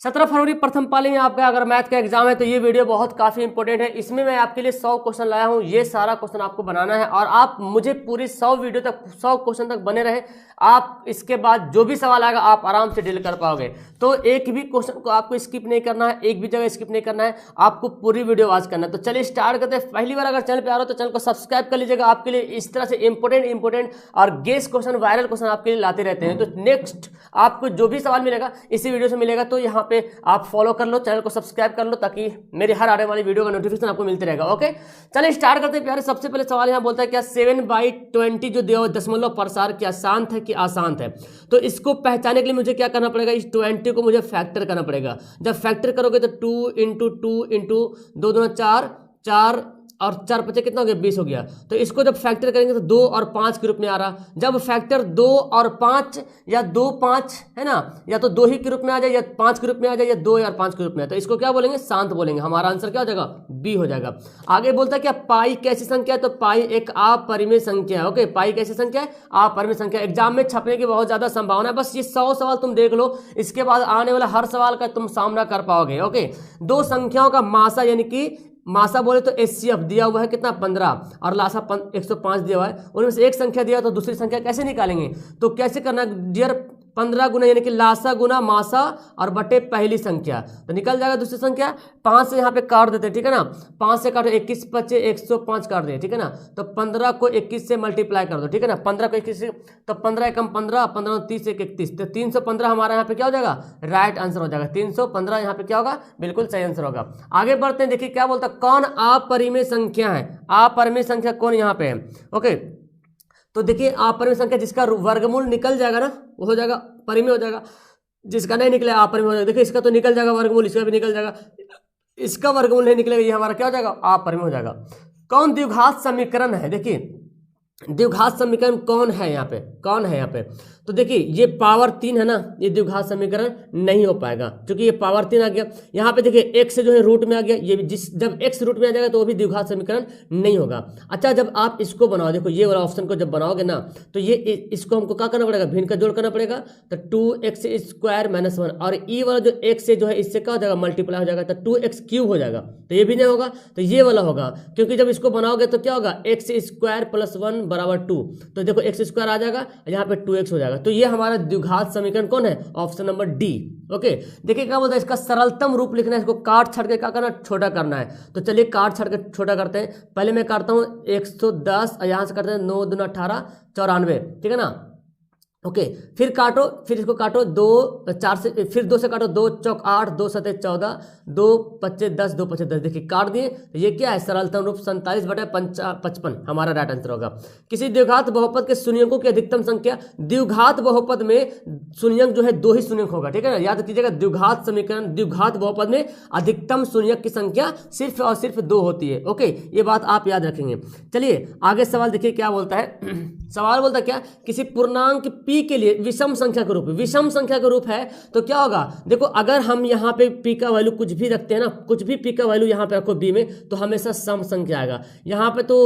17 फरवरी प्रथम पाली में आपका अगर मैथ का एग्जाम है तो ये वीडियो बहुत काफी इंपॉर्टेंट है। इसमें मैं आपके लिए 100 क्वेश्चन लाया हूँ। ये सारा क्वेश्चन आपको बनाना है और आप मुझे पूरी 100 वीडियो तक 100 क्वेश्चन तक बने रहे। आप इसके बाद जो भी सवाल आएगा आप आराम से डील कर पाओगे। तो एक भी क्वेश्चन को आपको स्किप नहीं करना है, एक भी जगह स्किप नहीं करना है, आपको पूरी वीडियो वॉच करना है। तो चलिए स्टार्ट करते हैं। पहली बार अगर चैनल पे आ रहे हो तो चैनल को सब्सक्राइब कर लीजिएगा। आपके लिए इस तरह से इंपॉर्टेंट और गेस क्वेश्चन, वायरल क्वेश्चन आपके लिए लाते रहते हैं। तो नेक्स्ट आपको जो भी सवाल मिलेगा इसी वीडियो से मिलेगा। तो यहाँ पे आप फॉलो कर लो, चैनल को सब्सक्राइब कर लो ताकि मेरे हर आने वाली वीडियो का नोटिफिकेशन आपको मिलते रहेगा। ओके चलिए स्टार्ट करते हैं प्यारे। सबसे पहले सवाल यहाँ बोलता है क्या 7/20 जो दिया हुआ दशमलव प्रसार क्या शांत है कि अशांत है। तो इसको पहचानने के लिए मुझे क्या करना पड़ेगा, इस 20 को मुझे फैक्टर करना पड़ेगा। जब फैक्टर करोगे तो 2 इंटू 2 इंटू 2 दूना 4, 4 और 4 पचे कितना हो गया 20 हो गया। तो इसको जब फैक्टर करेंगे तो 2 और 5 के रूप में आ रहा। जब फैक्टर 2 और 5 या 2 5 है ना, या तो 2 ही के रूप में आ जाए या 5 के रूप में आ जाए या 2 या 5 के रूप में है तो इसको क्या बोलेंगे, शांत बोलेंगे। हमारा आंसर क्या हो जाएगा, बी हो जाएगा। आगे बोलता है क्या पाई कैसी संख्या है, तो पाई एक अपरिमेय संख्या है। ओके पाई कैसी संख्या है, अपरिमेय संख्या। एग्जाम में छपने की बहुत ज्यादा संभावना है। बस ये 100 सवाल तुम देख लो, इसके बाद आने वाला हर सवाल का तुम सामना कर पाओगे। ओके दो संख्याओं का मासा यानी कि मासा बोले तो एचसीएफ दिया हुआ है कितना 15 और लासा 105 दिया हुआ है। उनमें से एक संख्या दिया तो दूसरी संख्या कैसे निकालेंगे, तो कैसे करना डियर 15 गुना यानी कि लासा गुना मासा और बटे पहली संख्या तो निकल जाएगा दूसरी संख्या। 5 से यहाँ पे काट देते ठीक है ना, 5 से काटो 21 पचे 105 काट दिए ठीक है ना। तो 15 को 21 से मल्टीप्लाई कर दो ठीक है ना। 15 को 21 से तो 15 एकम 15, 15 30 एक 31 तो 315 हमारा यहाँ पे क्या हो जाएगा, राइट आंसर हो जाएगा। 315 यहाँ पे क्या होगा, बिल्कुल सही आंसर होगा। आगे बढ़ते हैं, देखिए क्या बोलता है कौन अपरिमेय संख्या है। अपरिमेय संख्या कौन यहाँ पे है। ओके तो देखिए अपरिमेय संख्या जिसका वर्गमूल निकल जाएगा ना वो हो जाएगा परिमेय हो जाएगा, जिसका नहीं निकले अपरिमेय हो जाएगा। देखिए इसका तो निकल जाएगा वर्गमूल, इसका भी निकल जाएगा, इसका वर्गमूल नहीं निकलेगा, ये हमारा क्या हो जाएगा, अपरिमेय हो जाएगा। कौन द्विघात समीकरण है, देखिए द्विघात समीकरण कौन है यहाँ पे, कौन है यहाँ पे। तो देखिए ये पावर 3 है ना, ये द्विघात समीकरण नहीं हो पाएगा क्योंकि ये पावर 3 आ गया। यहाँ पे देखिए x जो है रूट में आ गया, ये भी जब x रूट में आ जाएगा तो वो भी द्विघात समीकरण नहीं होगा। अच्छा जब आप इसको बनाओ, देखो ये वाला ऑप्शन को जब बनाओगे ना तो ये इसको हमको क्या करना पड़ेगा, भिन्न का जोड़ करना पड़ेगा। तो 2x स्क्वायर माइनस 1 और ई वाला जो x जो है इससे क्या हो जाएगा, मल्टीप्लाई हो जाएगा तो 2x क्यूब हो जाएगा। तो ये भी नहीं होगा तो ये वाला होगा, क्योंकि जब इसको बनाओगे तो क्या होगा, x स्क्वायर प्लस 1 बराबर 2। तो देखो x स्क्वायर आ जाएगा, यहाँ पे 2x हो जाएगा। तो ये हमारा द्विघात समीकरण कौन है, ऑप्शन नंबर डी। ओके देखिए क्या बोलता है, इसका सरलतम रूप लिखना है, इसको काट छाट के क्या करना, छोटा करना है। तो चलिए काट छाट के छोटा करते हैं। पहले मैं काटता हूँ 110 और यहाँ से करते हैं 9 दूना 18 94 ठीक है ना। ओके फिर काटो, फिर इसको काटो 2 4 से, फिर 2 से काटो 2 चौक 8 2 सते 14 2 पच्चे 10 2 पच्चे 10। देखिए काट दिए तो ये क्या है, सरलतम रूप 47/55 हमारा राइट आंसर होगा। किसी द्विघात बहुपद के शून्यकों की अधिकतम संख्या, द्विघात बहुपद में शून्यक जो है 2 ही शून्यक होगा ठीक है ना। याद कीजिएगा द्विघात समीकरण, द्विघात बहुपद में अधिकतम शून्यक की संख्या सिर्फ और सिर्फ 2 होती है। ओके ये बात आप याद रखेंगे। चलिए आगे सवाल देखिए क्या बोलता है। सवाल बोलता है क्या, किसी पूर्णांक p के लिए विषम संख्या का रूप, विषम संख्या का रूप है तो क्या होगा। देखो अगर हम यहाँ पे p का वैल्यू कुछ भी रखते हैं ना, कुछ भी p का वैल्यू यहाँ पे रखो b में तो हमेशा सम संख्या आएगा। यहाँ पे तो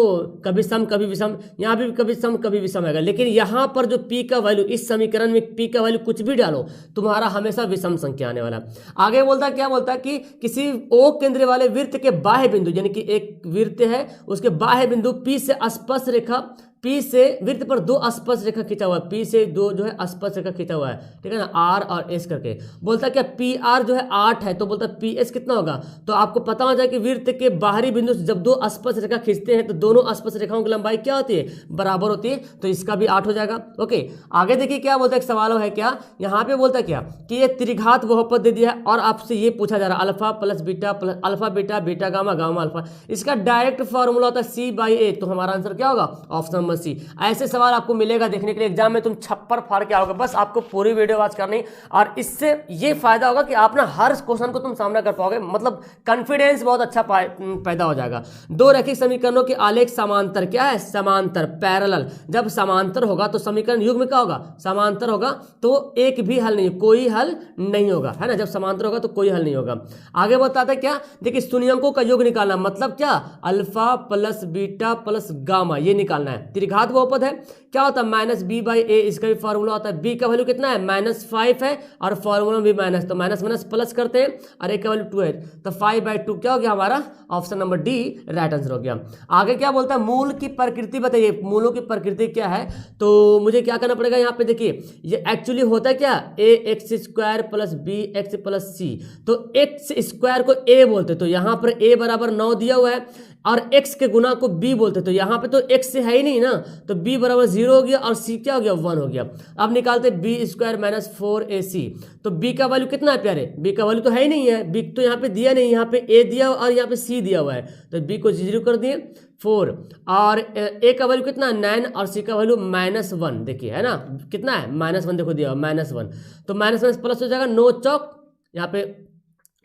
कभी सम कभी विषम, यहाँ भी कभी सम कभी विषम आएगा। लेकिन यहाँ पर जो p का वैल्यू, इस समीकरण में p का वैल्यू कुछ भी डालो तुम्हारा हमेशा विषम संख्या आने वाला। आगे बोलता है क्या बोलता है कि किसी O केंद्र वाले वृत्त के बाह्य बिंदु, यानी कि एक वृत्त है उसके बाह्य बिंदु p से स्पर्श रेखा, P से वृत्त पर 2 स्पर्श रेखा खींचा हुआ है, P से 2 जो है स्पर्श रेखा खींचा हुआ है ठीक है ना, R और S करके। बोलता है क्या PR जो है 8 है तो बोलता है PS कितना होगा। तो आपको पता हो जाए कि वृत्त के बाहरी बिंदु से जब 2 स्पर्श रेखा खींचते हैं तो दोनों स्पर्श रेखाओं की लंबाई क्या होती है, बराबर होती है। तो इसका भी 8 हो जाएगा। ओके आगे देखिए क्या बोलता है, एक सवाल है क्या यहाँ पे, बोलता है क्या कि ये त्रिघात बहुपद दे दिया है और आपसे ये पूछा जा रहा है alpha plus beta plus alpha beta beta gamma gamma alpha, इसका डायरेक्ट फॉर्मूला होता है C/A। तो हमारा आंसर क्या होगा, ऑप्शन नंबर सी। ऐसे सवाल आपको मिलेगा देखने के लिए एग्जाम में, तुम छप्पर फाड़ के आओगे। बस आपको पूरी वीडियो वॉच करनी और इससे ये फायदा होगा कि आप ना हर क्वेश्चन को तुम सामना कर पाओगे, मतलब कॉन्फिडेंस बहुत अच्छा पैदा हो जाएगा। दो रैखिक समीकरणों के आलेख समांतर, क्या है समांतर, पैरेलल। जब समांतर होगा तो समीकरण युग्म क्या होगा, समांतर होगा तो एक भी हल नहीं, कोई हल नहीं होगा है ना। जब समांतर होगा तो कोई हल नहीं होगा। आगे बताते हैं क्या, देखिए शून्यकों का योग निकालना, मतलब क्या, alpha plus beta plus gamma ये निकालना है। द्विघात बहुपद है, क्या होता है माइनस बी बाई ए, इसका भी फॉर्मूला होता है। बी का वैल्यू कितना है -5 है और फॉर्मूला भी माइनस, तो माइनस माइनस प्लस करते हैं और ए का वैल्यू 2 है, तो 5/2 क्या हो गया हमारा option number D right answer हो गया। आगे क्या बोलता है मूल की प्रकृति बताइए, मूलों की प्रकृति क्या है, तो मुझे क्या करना पड़ेगा यहाँ पे देखिए ये एक्चुअली होता है क्या ax² plus bx plus c, तो x स्क्वायर को a बोलते, तो यहाँ पर a बराबर 9 दिया हुआ है और x के गुना को b बोलते, तो यहाँ पे तो x से है ही नहीं ना, तो b बराबर 0 हो गया और c क्या हो गया 1 हो गया। अब निकालते b² माइनस 4ac, तो b का वैल्यू कितना है प्यारे, b का वैल्यू तो है ही नहीं है, b तो यहाँ पे दिया नहीं, यहाँ पे a दिया और यहाँ पे c दिया हुआ है, तो b को 0 कर दिए 4 और a का वैल्यू कितना है 9 और c का वैल्यू -1, देखिए है ना कितना है -1, देखो दिया -1, तो माइनस माइनस प्लस हो जाएगा 9 चौक यहाँ पे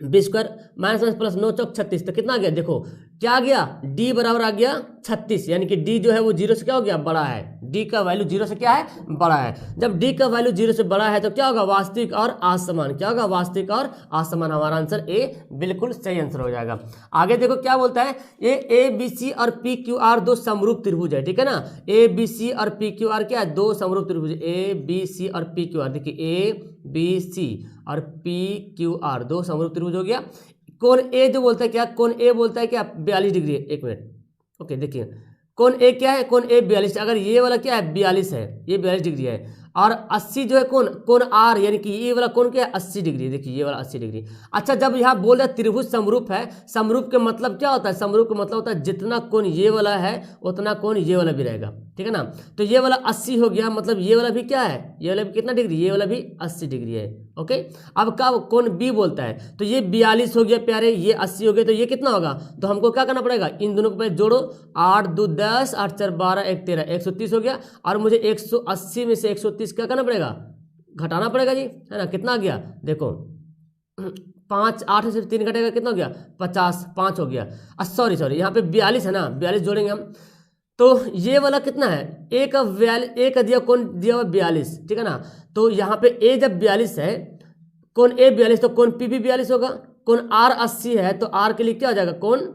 b² माइनस माइनस प्लस 9 चौक 36, तो कितना आ गया देखो क्या आ गया d बराबर आ गया 36, यानी कि d जो है वो 0 से क्या हो गया बड़ा है, d का वैल्यू 0 से क्या है बड़ा है। जब d का वैल्यू 0 से बड़ा है तो क्या होगा वास्तविक और असमान, क्या होगा वास्तविक और असमान, हमारा आंसर ए बिल्कुल सही आंसर हो जाएगा। आगे देखो क्या बोलता है, ये ABC और PQR दो समरूप त्रिभुज है, ठीक है ना, ABC और PQR क्या है दो समरूप त्रिभुज, ABC और PQR, देखिए ABC और PQR दो समरूप त्रिभुज हो गया। कोण ए जो बोलता है क्या, कोण ए बोलता है क्या 42 डिग्री है, एक मिनट ओके देखिए कोण ए क्या है, कोण ए 42, अगर ये वाला क्या है 42 है, ये 42 डिग्री है और 80 जो है कोण आर, यानी कि ये वाला कोण क्या है 80 डिग्री, देखिए ये वाला 80 डिग्री। अच्छा जब यहाँ बोल रहा त्रिभुज समरूप है, समरूप के मतलब क्या होता है, समरूप का मतलब होता है जितना कोण ये वाला है उतना कोण ये वाला भी रहेगा, ठीक है ना, तो ये वाला 80 हो गया, मतलब ये वाला भी क्या है, ये वाला भी कितना डिग्री, ये वाला भी 80 डिग्री है, ओके। अब क्या कोण बी बोलता है, तो ये 42 हो गया प्यारे, ये 80 हो गया, तो ये कितना होगा, तो हमको क्या करना पड़ेगा इन दोनों को पहले जोड़ो, 8 2 10 8 4 12 1 13 130 हो गया, और मुझे 180 में से 130 क्या करना पड़ेगा घटाना पड़ेगा जी, है ना, कितना आ गया देखो 5 8 से 3 घटेगा कितना हो गया 50, 5 हो गया, सॉरी यहाँ पे 42 है ना, 42 जोड़ेंगे हम, तो ये वाला कितना है ए का दिया कौन दिया हुआ 42, ठीक है ना, तो यहाँ पे ए जब 42 है कौन ए 42, तो कौन पी भी 42 होगा, कौन आर 80 है तो आर के लिए क्या हो जाएगा कौन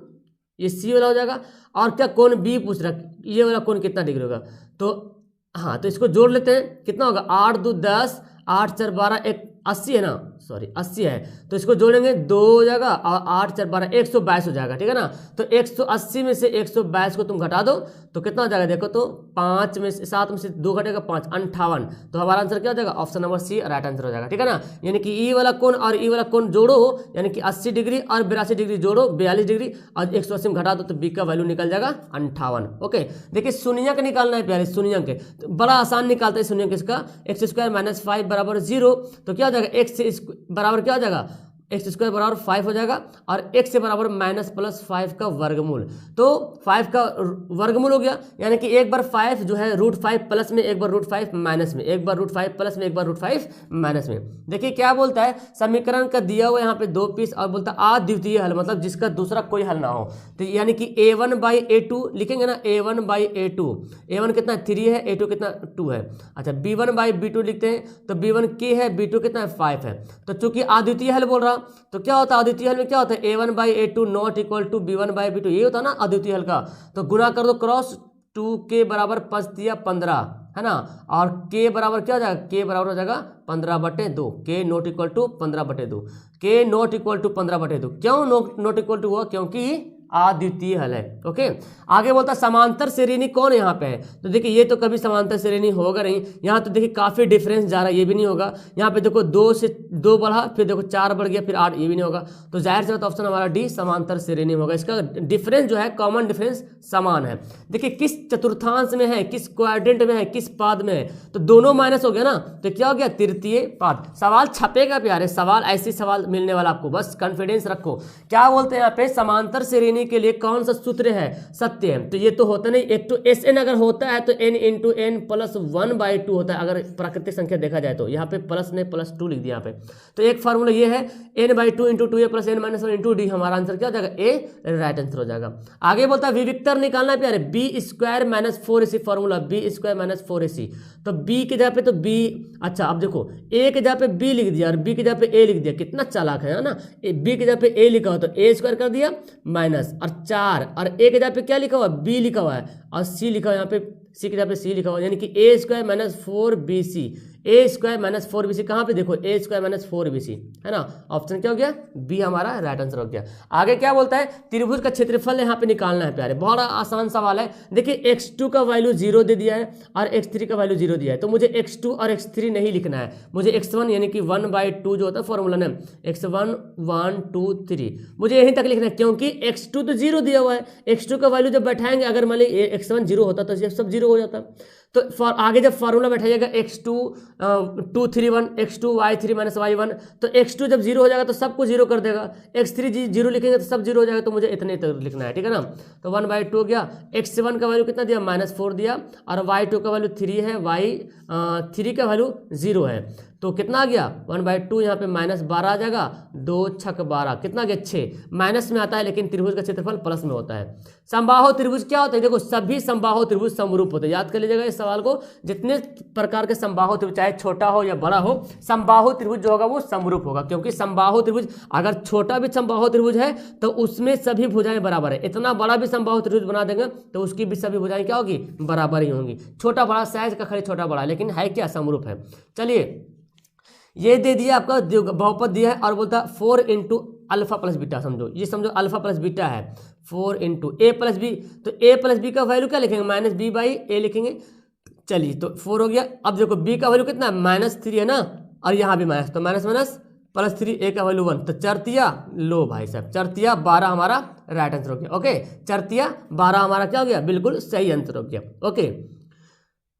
ये सी वाला हो जाएगा, और क्या कौन बी पूछ रहा ये वाला कौन कितना डिग्री होगा, तो हाँ तो इसको जोड़ लेते हैं, कितना होगा 8 2 10 8 4 12 1 80 है ना, सॉरी 80 है, तो इसको जोड़ेंगे 2 हो जाएगा और 8 4 12 122 हो जाएगा, ठीक है ना, तो 180 में से 122 को तुम घटा दो तो कितना हो जाएगा देखो, तो 5 में से 7 में से 2 घटेगा 5 58, तो हमारा आंसर क्या हो जाएगा option number C right answer हो जाएगा, ठीक है ना, यानी कि ई वाला कोण और ई वाला कोण जोड़ो, यानी कि 80 डिग्री और 82 डिग्री जोड़ो 42 डिग्री और 180 में घटा दो तो बी का वैल्यू निकल जाएगा 58, ओके। देखिए शून्य का निकालना है प्यारे, शून्य के तो बड़ा आसान निकालते हैं शून्य किसका, x² माइनस 5 बराबर 0, तो क्या हो जाएगा x बराबर क्या हो जाएगा x² बराबर 5 हो जाएगा और x से बराबर -+5 का वर्गमूल, तो 5 का वर्गमूल हो गया, यानी कि एक बार 5 जो है √5 प्लस में, एक बार √5 माइनस में, एक बार √5 प्लस में, एक बार √5 माइनस में। देखिए क्या बोलता है समीकरण का दिया हुआ यहाँ पे 2 पीस और बोलता है अद्वितीय हल, मतलब जिसका दूसरा कोई हल ना हो, तो यानी कि a1/a2 लिखेंगे ना, a1/a2, a1 कितना 3 है, a2 कितना 2 है, अच्छा b1/b2 लिखते हैं, तो b1 k है, b2 कितना है 5 है, तो चूंकि अद्वितीय हल बोल रहा तो क्या होता है अद्वितीय हल में क्या होता है a1/a2 not equal to b1/b2, ये होता है ना अद्वितीय हल का, तो गुना कर दो क्रॉस 2k बराबर 5 दिया 15 है ना, और k बराबर क्या हो जाएगा, k बराबर हो जाएगा 15/2, k not equal to 15/2, k not equal to 15/2, क्यों नॉट इक्वल टू हुआ, क्योंकि अद्वितीय हल है, ओके। आगे बोलता समांतर श्रेणी कौन यहाँ पे है, तो देखिए ये तो कभी समांतर श्रेणी होगा नहीं, यहाँ तो देखिए काफी डिफरेंस जा रहा है, ये भी नहीं होगा, यहाँ पे देखो 2 से 2 बढ़ा फिर देखो 4 बढ़ गया फिर 8, ये भी नहीं होगा, तो जाहिर सी बात ऑप्शन हमारा डी समांतर श्रेणी में होगा, इसका डिफरेंस जो है कॉमन डिफरेंस समान है। देखिए किस चतुर्थांश में है, किस क्वाड्रेंट में है, किस पाद में है, तो दोनों माइनस हो गया ना, तो क्या हो गया तृतीय पाद। सवाल छपेगा प्यारे, सवाल ऐसे सवाल मिलने वाला आपको, बस कॉन्फिडेंस रखो। क्या बोलते हैं यहाँ पे समांतर श्रेणी के लिए कौन सा सूत्र है, सत्य है, तो ये तो होता नहीं, एक तो Sn अगर होता है तो n × n + 1/2 होता है, अगर प्राकृतिक संख्या देखा जाए तो, यहाँ पे प्लस ने +2 लिख दिया यहाँ पे, तो एक फार्मूला ये है n/2 × 2a + n - 1 × d, हमारा आंसर क्या हो जाएगा ए राइट आंसर हो जाएगा। आगे बोलता है विविक्तर निकालना है प्यारे, b² - 4ac formula, b² - 4ac, तो b के जगह पे तो b, अच्छा अब देखो a के जगह पे b लिख दिया और b की जगह पे a लिख दिया, कितना चालाक है ना, b की जगह पे a लिखा हो तो a² कर दिया माइनस और 4 और a के जगह पे क्या लिखा हुआ है b लिखा हुआ है और c लिखा हुआ यहाँ पे सी की जगह पे सी लिखा हुआ, यानी कि ए स्क्वायर माइनस 4bc, ए स्क्वायर माइनस 4bc कहाँ पे देखो ए स्क्वायर माइनस 4bc है ना। ऑप्शन क्या हो गया, बी हमारा राइट आंसर हो गया। आगे क्या बोलता है, त्रिभुज का क्षेत्रफल यहाँ पे निकालना है प्यारे, बड़ा आसान सवाल है। देखिए x2 का वैल्यू 0 दे दिया है और x3 का वैल्यू 0 दिया है, तो मुझे x2 और x3 नहीं लिखना है, मुझे x1 यानी कि 1/2 जो होता है फॉर्मूला ने, x1 1 2 3 मुझे यहीं तक लिखना है, क्योंकि x2 तो 0 दिया हुआ है, x2 का वैल्यू जब बैठाएंगे, अगर मान ली x1 0 होता तो ये सब 0 हो जाता, तो आगे जब formula बैठाइएगा x2 2 3 1 x2 y3 minus y1, तो x2 जब 0 हो जाएगा तो सबको 0 कर देगा, x3 0 लिखेंगे तो सब 0 हो जाएगा, तो मुझे इतने तक लिखना है, ठीक है ना। तो 1/2 हो गया, x1 का वैल्यू कितना दिया -4 दिया, और y2 का वैल्यू 3 है, y3 का वैल्यू 0 है, तो कितना आ गया 1/2, यहाँ पे -12 आ जाएगा, 2 छक 12 कितना गया 6, माइनस में आता है लेकिन त्रिभुज का क्षेत्रफल प्लस में होता है। समबाहु त्रिभुज क्या होता है, देखो सभी समबाहु त्रिभुज समरूप होते हैं, याद कर लीजिएगा इस सवाल को, जितने प्रकार के समबाहु त्रिभुज चाहे छोटा हो या बड़ा हो, समबाहु त्रिभुज जो होगा वो समरूप होगा, क्योंकि समबाहु त्रिभुज अगर छोटा भी समबाहु त्रिभुज है तो उसमें सभी भुजाएं बराबर है, इतना बड़ा भी समबाहु त्रिभुज बना देंगे तो उसकी भी सभी भुजाएं क्या होगी, बराबर ही होंगी, छोटा बड़ा साइज का खाली छोटा बड़ा, लेकिन है क्या समरूप है। चलिए ये दे दिया आपका बहुपद दिया है और बोलता 4 इंटू अल्फा प्लस बीटा, समझो ये समझो अल्फा प्लस बीटा है, 4 इंटू ए प्लस बी, तो ए प्लस बी का वैल्यू क्या लिखेंगे -b/a लिखेंगे। चलिए तो 4 हो गया, अब देखो b का वैल्यू कितना है -3 है ना, और यहाँ भी माइनस, तो माइनस माइनस +3, a का वैल्यू 1, तो चरतिया लो भाई साहब, चरतिया 12 हमारा राइट आंसर हो गया। ओके, चरतिया 12 हमारा क्या हो गया, बिल्कुल सही आंसर हो गया। ओके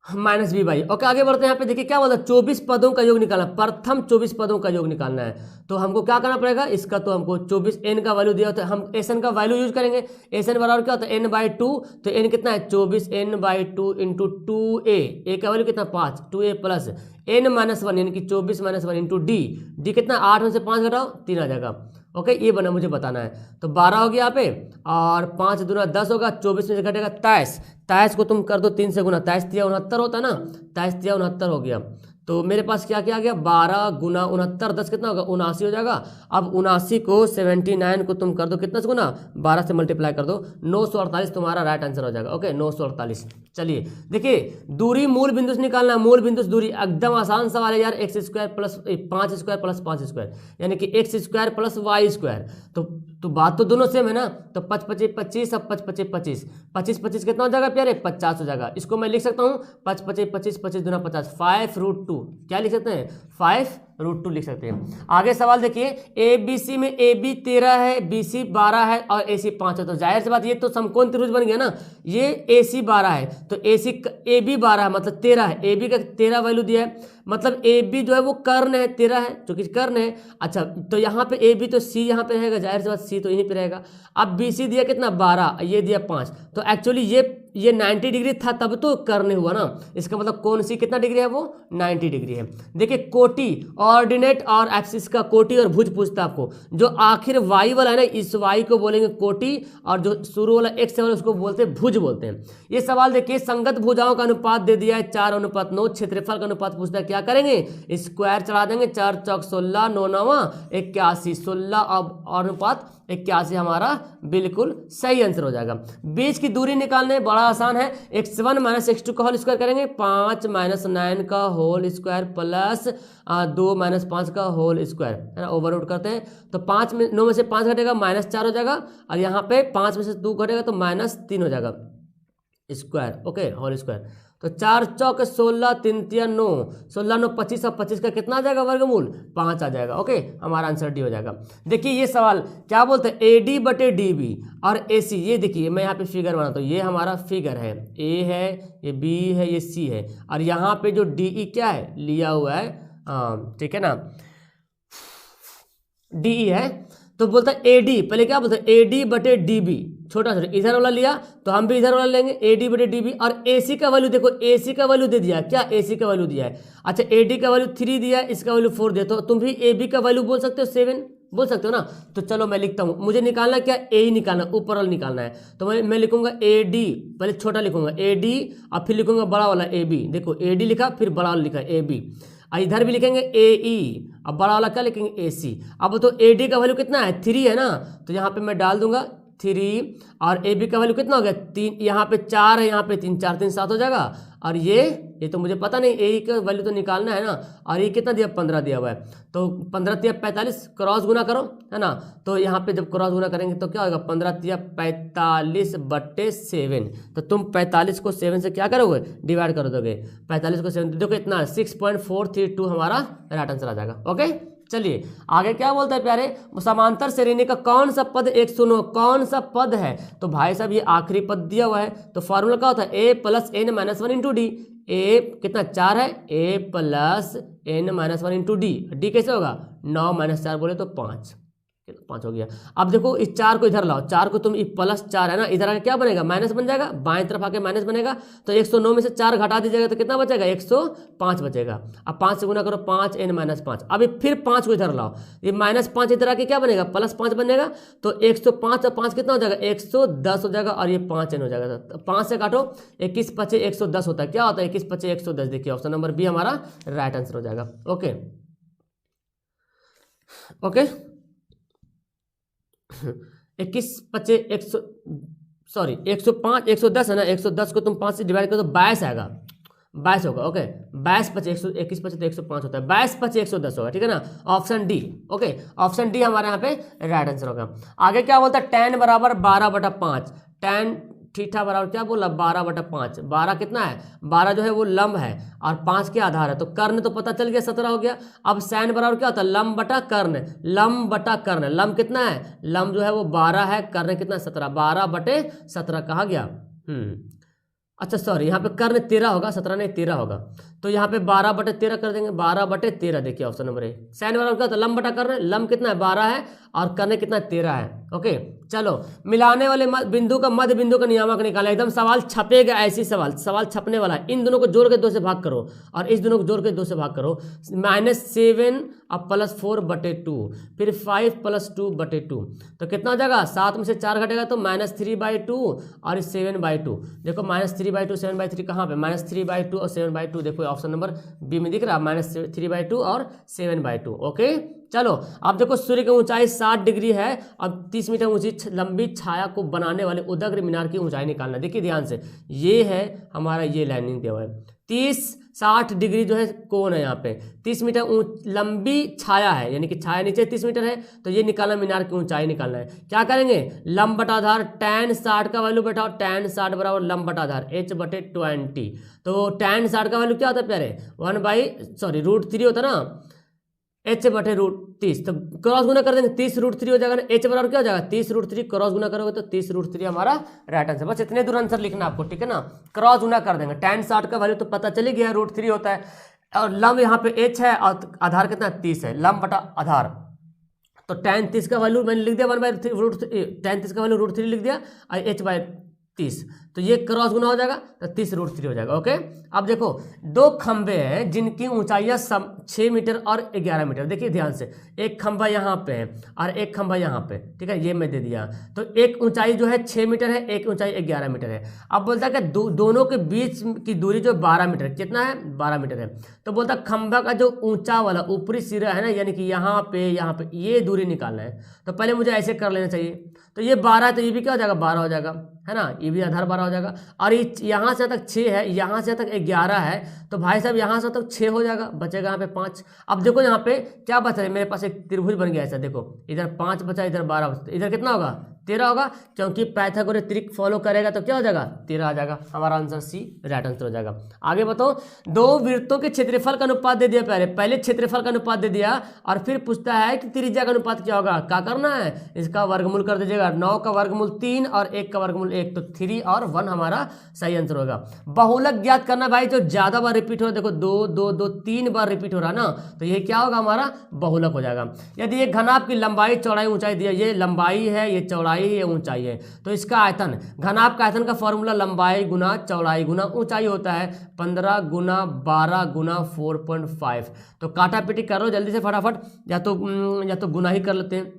-b/, ओके आगे बढ़ते हैं। यहाँ पे देखिए क्या बोलता है, 24 पदों का योग निकालना, प्रथम 24 पदों का योग निकालना है, तो हमको क्या करना पड़ेगा, इसका तो हमको 24 n का वैल्यू दिया होता है, हम एस का वैल्यू यूज करेंगे, एस बराबर क्या होता है n/2, तो n कितना है 24 n/2 इंटू 2a, a का वैल्यू कितना 5, 2a प्लस n-1 यानी कि 24 - 1 इंटू d कितना 8 में से 5 घटाओ 3 आ जाएगा। ओके ये बना मुझे बताना है, तो 12 हो गया यहाँ पे, और 5 दूना 10 होगा, 24 में से घटेगा 23 को तुम कर दो 3 से गुना, 23 तिया 69 होता है ना, 23 तिया 69 हो गया, तो मेरे पास क्या क्या आ गया 12 गुना 69, 10 कितना होगा 79 हो जाएगा। अब 79 को 79 को तुम कर दो कितना से गुना, 12 से मल्टीप्लाई कर दो, 948 तुम्हारा राइट आंसर हो जाएगा। ओके 948। चलिए देखिए दूरी मूल बिंदु से निकालना है, मूल बिंदु से दूरी एकदम आसान सवाल है यार, x² plus 5 square plus 5 square यानी कि x² प्लस y स्क्वायर, तो बात तो दोनों सेम है ना, तो 5 5 25, अब 5 5 25, 25 25 कितना हो जाएगा प्यारे 50 हो जाएगा। इसको मैं लिख सकता हूँ 5 5 25, 25 दूना 50, 5√2 क्या लिख सकते हैं 5√2 लिख सकते हैं। आगे सवाल देखिए, ए बी सी में ए बी 13 है, बी सी 12 है और ए सी 5 है, तो जाहिर सी बात ये तो समकोण त्रिभुज बन गया ना, ये ए सी 12 है तो ए बी 12 है मतलब 13 है, ए बी का 13 वैल्यू दिया है, मतलब ए बी जो है वो कर्ण है, 13 है क्योंकि कर्ण है। अच्छा तो यहाँ पे ए बी तो सी यहाँ पे रहेगा, जाहिर सी बात सी तो यहीं पे रहेगा। अब बी सी दिया कितना 12, ये दिया 5, तो एक्चुअली ये 90 डिग्री था तब तो कर्ण हुआ ना, इसका मतलब कौन सी कितना डिग्री है वो 90 डिग्री है। देखिए कोटि ऑर्डिनेट और एक्सिस का कोटि और भुज पूछता आपको, जो आखिर वाई वाला है ना इस वाई को बोलेंगे कोटि, और जो शुरू वाला एक्स वाला उसको बोलते हैं भुज बोलते हैं। ये सवाल देखिए संगत भुजाओं का अनुपात दे दिया है 4:9, क्षेत्रफल का अनुपात पूछता है, क्या करेंगे स्क्वायर चढ़ा देंगे, 4 चौक 16, 9 9 81, 16 अब अनुपात 81 हमारा बिल्कुल सही आंसर हो जाएगा। बीच की दूरी निकालने बड़ा आसान है, x1 - x2 का होल स्क्वायर करेंगे, 5 - 9 का होल स्क्वायर प्लस 2 - 5 का होल स्क्वायर है ना, ओवरआउट करते हैं तो 5 में 9 में से 5 घटेगा -4 हो जाएगा, और यहाँ पे 5 में से 2 घटेगा तो -3 हो जाएगा स्क्वायर। ओके होल स्क्वायर, तो 4 चौक 16, 3 तिया 9, 16 9 25, अब 25 का कितना आ जाएगा वर्गमूल 5 आ जाएगा। ओके हमारा आंसर डी हो जाएगा। देखिए ये सवाल क्या बोलते हैं, ए डी बटे डी बी और ए सी, ये देखिए मैं यहाँ पे फिगर बनाता हूँ, ये हमारा फिगर है, ए है, ये बी है, ये सी है, और यहाँ पे जो डी ई क्या है लिया हुआ है, ठीक है ना, डी ई है, तो बोलता है ए डी, पहले क्या बोलता है ए डी बटे डी बी, छोटा छोटा इधर वाला लिया तो हम भी इधर वाला लेंगे, ए डी बटे डी बी, और ए सी का वैल्यू देखो, ए सी का वैल्यू दे दिया क्या, ए सी का वैल्यू दिया है। अच्छा ए डी का वैल्यू 3 दिया है, इसका वैल्यू 4 दिया, तो तुम भी ए बी का वैल्यू बोल सकते हो 7 बोल सकते हो ना, तो चलो मैं लिखता हूँ, मुझे निकालना क्या ए ही निकालना, ऊपर वाला निकालना है, तो मैं लिखूंगा ए डी, पहले छोटा लिखूंगा ए डी और फिर लिखूंगा बड़ा वाला ए बी, देखो ए डी लिखा फिर बड़ा वाला लिखा ए बी, इधर भी लिखेंगे ए ई, अब बड़ा वाला क्या लिखेंगे ए सी। अब तो ए डी का वैल्यू कितना है 3 है ना, तो यहाँ पे मैं डाल दूंगा 3 और ए बी का वैल्यू कितना हो गया 3, यहाँ पे 4 है, यहाँ पे 3, 4 3 7 हो जाएगा। और ये तो मुझे पता नहीं, ए का वैल्यू तो निकालना है ना। और ये कितना दिया 15 दिया हुआ है, तो 15 तिया 45, क्रॉस गुना करो, है ना। तो यहाँ पे जब क्रॉस गुना करेंगे तो क्या होगा 15 तिया 45/7। तो तुम 45 को 7 से क्या करोगे डिवाइड कर दोगे, 45 को 7 देखो इतना 6.432 हमारा राइट आंसर आ जाएगा। ओके चलिए आगे क्या बोलता है प्यारे, समांतर श्रेणी का कौन सा पद 109 कौन सा पद है। तो भाई साहब ये आखिरी पद दिया हुआ है, तो फॉर्मूला क्या होता है a + n - 1 × d। a कितना 4 है, a + n - 1 × d। d कैसे होगा 9 - 4 बोले तो 5 हो गया। अब देखो इस 4 को इधर लाओ, 4 को तुम +4 है ना, इधर आके क्या बनेगा माइनस बन जाएगा, बाएं तरफ आके माइनस बनेगा। तो 109 में से 4 घटा दीजिएगा तो कितना बचेगा 105 बचेगा। अब 5 से गुना करो 5n - 5। अब फिर 5 को इधर लाओ, ये -5 इधर आके क्या बनेगा +5 बनेगा। तो 105 और 5 कितना हो जाएगा 110 हो जाएगा, और ये 5n हो जाएगा। तो 5 से काटो 21 × 5 = 110 होता है। क्या होता है 21 × 5 = 110। देखिए ऑप्शन नंबर बी हमारा राइट आंसर हो जाएगा। ओके 21 × 5 105 110 है ना, 110 को तुम 5 से डिवाइड करो तो 22 आएगा, 22 होगा। ओके 22 × 5 21 × 5 तो 105 होता है, 22 × 5 110 होगा, ठीक है ना, option D. Okay option D हमारे यहाँ पे राइट आंसर होगा। आगे क्या बोलता है tan = 12/5। tan थीटा बराबर क्या बोला 12/5। 12 कितना है 12 जो है वो लंब है और 5 के आधार है, तो कर्ण तो पता चल गया 17 हो गया। अब सैन बराबर क्या होता है लंब बटा कर्ण, लंब बटा कर्ण। लंब कितना है लंब जो है वो 12 है, कर्ण कितना 17, 12/17 कहा गया। अच्छा सॉरी यहाँ पे कर्ण 13 होगा, 17 नहीं 13 होगा। तो यहाँ पे 12/13 कर देंगे, 12/13 देखिए ऑप्शन नंबर ए। साइन बराबर क्या होता है लंब बटा कर्ण, लंब कितना है 12 है और कर्ण कितना 13 है। ओके चलो मिलाने वाले बिंदु का मध्य बिंदु का नियामक निकाला। एकदम सवाल छपेगा ऐसी सवाल छपने वाला है। इन दोनों को जोड़ के 2 से भाग करो और इस दोनों को जोड़ के 2 से भाग करो। -7 और +4/2 फिर 5 + 2/2 तो कितना हो जाएगा 7 में से 4 घटेगा तो -3/2 और 7/2। देखो -3/2 7/3 कहाँ पे -3/2 और 7/2 देखो ऑप्शन नंबर बी में दिख रहा है -3/2 और 7/2। ओके चलो अब देखो सूर्य की ऊंचाई 60 डिग्री है। अब 30 मीटर ऊंची लंबी छाया को बनाने वाले उदग्र मीनार की ऊंचाई निकालना। देखिए ध्यान से, ये है हमारा ये लाइनिंग दिया हुआ है 60 डिग्री जो है कोण है यहाँ पे, 30 मीटर लंबी छाया है, यानी कि छाया नीचे 30 मीटर है। तो ये निकालना मीनार की ऊंचाई निकालना है। क्या करेंगे लंब बटा आधार tan 60 का वैल्यू बैठाओ, tan 60 बराबर लंब बटा आधार h/20। तो tan 60 का वैल्यू क्या होता है प्यारे √3 होता है ना, h/√30। तो क्रॉस गुना कर देंगे 30√3 हो जाएगा ना, h बराबर क्या हो जाएगा 30√3 क्रॉस गुना करोगे तो 30√3 हमारा राइट आंसर। बस इतने दूर आंसर लिखना आपको, ठीक है ना। क्रॉस गुना कर देंगे, tan 60 का वैल्यू तो पता चली गया √3 होता है और लंब यहाँ पे h है और आधार कितना 30 है, लंब बटा आधार। तो tan 30 का वैल्यू मैंने लिख दिया 1/√3, tan 30 का वैल्यू √3 लिख दिया और h/30। तो ये क्रॉस गुना हो जाएगा तो 30√3 हो जाएगा। ओके अब देखो 2 खंबे हैं जिनकी ऊंचाइयां 6 मीटर और 11 मीटर। देखिए ध्यान से, एक खंबा यहाँ पे है और एक खंबा यहाँ पे, ठीक है ये मैं दे दिया। तो एक ऊंचाई जो है 6 मीटर है, एक ऊंचाई 11 मीटर है। अब बोलता है कि दोनों के बीच की दूरी जो 12 मीटर, कितना है 12 मीटर है। तो बोलता है खंबा का जो ऊंचा वाला ऊपरी सिरा है ना, यानी कि यहाँ पे ये दूरी निकालना है। तो पहले मुझे ऐसे कर लेना चाहिए। तो ये 12 है तो ये भी क्या हो जाएगा 12 हो जाएगा, है ना, ये भी आधार 12 हो जाएगा। और ये यहाँ से तक 6 है, यहाँ से तक 11 है, तो भाई साहब यहाँ से तक 6 हो जाएगा, बचेगा यहाँ पे 5। अब देखो यहाँ पे क्या बचा है, मेरे पास एक त्रिभुज बन गया ऐसा, देखो इधर 5 बचा, इधर 12 बचा, इधर कितना होगा 13 होगा, क्योंकि पाइथागोरस त्रिक फॉलो करेगा तो क्या हो जाएगा 13 आ जाएगा। हमारा आंसर सी राइट आंसर हो जाएगा। आगे बताओ 2 वृत्तों के क्षेत्रफल का अनुपात दे दिया, पहले क्षेत्रफल का अनुपात दे दिया और फिर पूछता है कि त्रिज्या का अनुपात क्या होगा। क्या करना है, इसका वर्गमूल कर दीजिएगा। 9 का वर्गमूल 3 और 1 का वर्गमूल 1, तो 3 और 1 हमारा सही आंसर होगा। बहुलक ज्ञात करना भाई, जो ज्यादा बार रिपीट हो रहा है, देखो 2 2 2 3 बार रिपीट हो रहा है ना, तो ये क्या होगा हमारा बहुलक हो जाएगा। यदि एक घनाभ की लंबाई चौड़ाई ऊंचाई दिया, ये लंबाई है, ये चौड़ाई है, ये ऊंचाई है, तो इसका आयतन, घनाभ का आयतन का फॉर्मूला लंबाई गुना चौड़ाई गुना ऊंचाई होता है 15 गुना 12 गुना 4.5। तो काटा पीटी करो जल्दी से फटाफट, या तो गुना ही कर लेते हैं।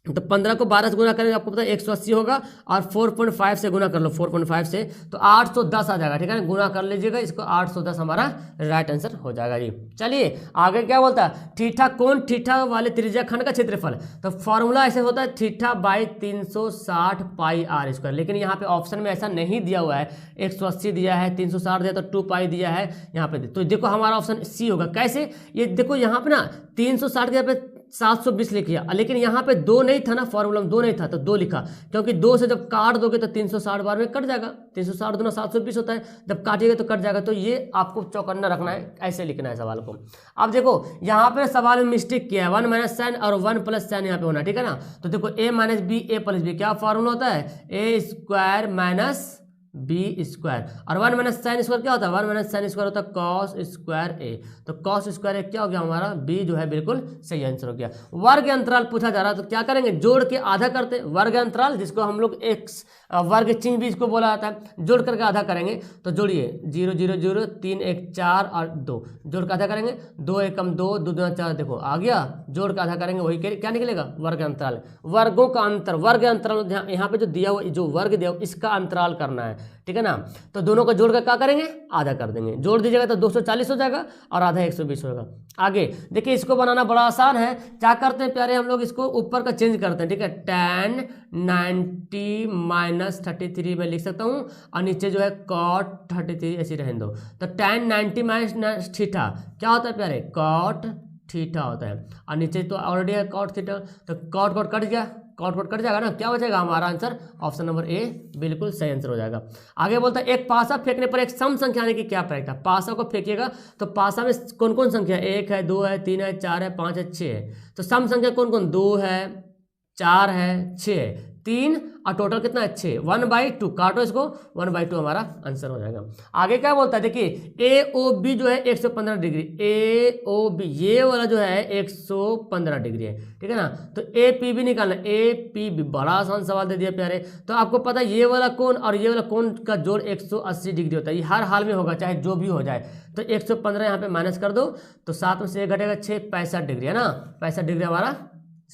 तो 15 को 12 से गुना करेंगे आपको पता है 180 होगा, और 4.5 से गुना कर लो, 4.5 से, तो 810 आ जाएगा। ठीक है ना, गुना कर लीजिएगा इसको, 810 हमारा राइट आंसर हो जाएगा जी। चलिए आगे क्या बोलता है, थीटा कोण थीटा वाले त्रिज्या खंड का क्षेत्रफल। तो फॉर्मूला ऐसे होता है theta by 360 pi R square, लेकिन यहाँ पे ऑप्शन में ऐसा नहीं दिया हुआ है, 180 दिया है, 360 दिया तो 2 पाई दिया है यहाँ पे। तो देखो हमारा ऑप्शन सी होगा। कैसे, ये देखो यहाँ पे ना 360 के यहाँ पे 720 लिख लिया, लेकिन यहाँ पे 2 नहीं था ना, फॉर्मूला में 2 नहीं था तो 2 लिखा, क्योंकि 2 से जब काट दोगे तो 360 बार में कट जाएगा, 360 दूना 720 होता है, जब काटिएगा तो कट जाएगा। तो ये आपको चौकन्ना रखना है, ऐसे लिखना है सवाल को। अब देखो यहाँ पे सवाल में मिस्टेक किया है, 1 माइनस साइन और 1 प्लस साइन यहाँ पे होना, ठीक है ना। तो देखो a minus B A plus B, क्या फॉर्मूला होता है, A square minus B square, और 1 माइनस साइन स्क्वायर क्या होता है, 1 माइनस साइन स्क्वायर होता है कॉस स्क्वायर ए। तो कॉस स्क्वायर ए क्या हो गया हमारा, बी जो है बिल्कुल सही आंसर हो गया। वर्ग अंतराल पूछा जा रहा है, तो क्या करेंगे, जोड़ के आधा करते, वर्ग अंतराल जिसको हम लोग एक्स वर्ग चिन्ह भी इसको बोला जाता है, जोड़ करके आधा करेंगे। तो जोड़िए 0 0 0 3 1 4 और 2, जोड़ के आधा करेंगे, 2 1 2 2 2 4, देखो आ गया, जोड़ के आधा करेंगे, वही क्या निकलेगा, वर्ग अंतराल। वर्गों का अंतर, वर्ग अंतराल यहाँ पे जो दिया हुआ, जो वर्ग दिया हुआ इसका अंतराल करना है, ठीक है ना। तो दोनों को जोड़ कर क्या करेंगे, आधा कर देंगे, जोड़ दीजिएगा तो 240 हो जाएगा और आधा 120 होगा। आगे देखिए इसको बनाना बड़ा आसान है, क्या करते हैं प्यारे, हम लोग इसको ऊपर का चेंज करते हैं, ठीक है। tan 90 माइनस 33 में लिख सकता हूँ, और नीचे जो है cot 33 ऐसे रहने दो। तो tan 90 माइनस थीटा क्या होता है प्यारे, cot थीटा होता है, और नीचे तो ऑलरेडी है cot थीटा, तो cot cot कट गया, कॉट कट जाएगा ना, क्या हो जाएगा हमारा आंसर, ऑप्शन नंबर ए बिल्कुल सही आंसर हो जाएगा। आगे बोलता है एक पासा फेंकने पर एक सम संख्या आने की क्या प्रक्रिया। पासा को फेंकिएगा तो पासा में कौन कौन संख्या, 1 है, 2 है, 3 है, 4 है, 5 है, 6 है। तो सम संख्या कौन कौन, 2 है, 4 है, 6 है, 3 और टोटल कितना है 6, 1/2, काटो इसको, 1/2 हमारा आंसर हो जाएगा। आगे क्या बोलता है, देखिए ए ओ बी जो है 115 डिग्री, ए ओ बी ये वाला जो है 115 डिग्री है, ठीक है ना। तो ए पी बी निकालना, ए पी बी, बड़ा आसान सवाल दे दिया प्यारे। तो आपको पता है ये वाला कोण और ये वाला कोण का जोड़ 180 डिग्री होता है, ये हर हाल में होगा चाहे जो भी हो जाए। तो 115 यहाँ पे माइनस कर दो, तो 7 में से 1 घटेगा 6, 65 डिग्री है ना, 65 डिग्री हमारा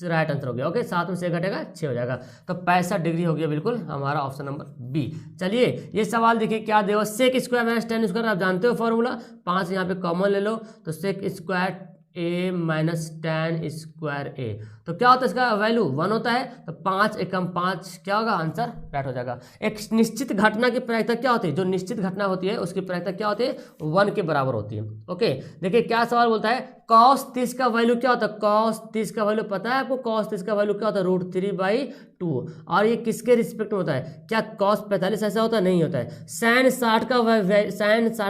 राइट आंसर हो गया। ओके, 7 में से 1 घटेगा 6 हो जाएगा, तो 65 डिग्री हो गया बिल्कुल हमारा ऑप्शन नंबर बी। चलिए ये सवाल देखिए क्या देगा, sec square minus tan square, आप जानते हो फॉर्मूला, 5 यहाँ पे कॉमन ले लो, तो सेक स्क्वायर ए माइनस टेन स्क्वायर ए, तो क्या होता है इसका वैल्यू 1 होता है, तो 5 एकम 5 क्या होगा आंसर राइट हो जाएगा। एक निश्चित घटना की प्रायिकता क्या होती है, जो निश्चित घटना होती है उसकी प्रायिकता क्या होती है, 1 के बराबर होती है। ओके देखिए क्या सवाल बोलता है, cos 30 का वैल्यू क्या होता है, cos 30 का वैल्यू पता है आपको, cos 30 का वैल्यू क्या होता है, √3/2, और ये किसके रिस्पेक्ट में होता है, क्या cos 45 ऐसा होता है, नहीं होता है। sin 60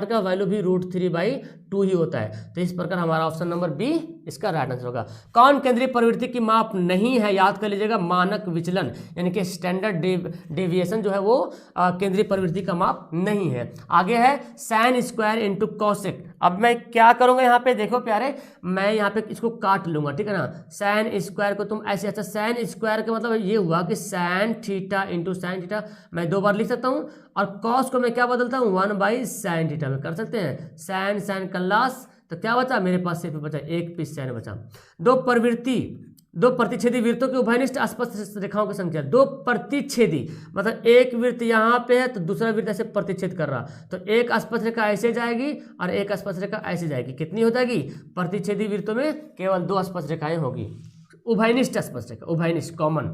का वैल्यू भी √3/2 ही होता है। तो इस प्रकार हमारा ऑप्शन नंबर बी इसका राइट आंसर होगा। कौन केंद्रीय प्रवृत्ति की माप नहीं है, याद कर लीजिएगा, मानक विचलन यानी कि स्टैंडर्ड डेविएशन जो है वो केंद्रीय प्रवृत्ति का माप नहीं है। आगे है साइन स्क्वायर इंटू कॉसेक। अब मैं क्या करूंगा यहाँ पे, देखो प्यारे, मैं यहाँ पे इसको काट लूंगा, ठीक है ना। साइन स्क्वायर को तुम ऐसे, अच्छा साइन स्क्वायर का मतलब ये हुआ कि sine theta into sine theta, मैं 2 बार लिख सकता हूँ, और कॉस को मैं क्या बदलता हूँ, 1/sin थीटा में कर सकते हैं, साइन साइन का लॉस, तो क्या बचा मेरे पास, सिर्फ बचा एक पीस साइन बचा। दो प्रतिच्छेदी वृत्तों के उभयनिष्ठ अस्पष्ट रेखाओं की संख्या, 2 प्रतिच्छेदी मतलब एक वृत्त यहाँ पे है तो दूसरा वृत्त ऐसे प्रतिच्छेद कर रहा, तो एक अस्पष्ट रेखा ऐसे जाएगी और एक अस्पष्ट रेखा ऐसे जाएगी, कितनी हो जाएगी, प्रतिच्छेदी वृत्तों में केवल 2 अस्पष्ट रेखाएं होगी, उभयनिष्ठ अस्पष्ट रेखा, उभयनिष्ठ कॉमन।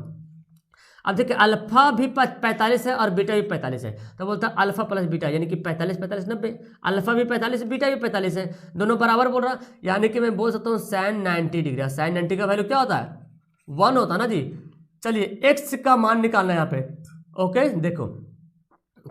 अब देखिए अल्फा भी 45 है और बीटा भी 45 है, तो बोलता है अल्फा प्लस बीटा यानी कि 45 45 90, अल्फा भी 45 बीटा भी 45 है, दोनों बराबर बोल रहा, यानी कि मैं बोल सकता हूँ साइन 90 डिग्री। साइन 90 का वैल्यू क्या होता है, 1 होता है ना जी। चलिए एक्स का मान निकालना है यहाँ पे। ओके देखो,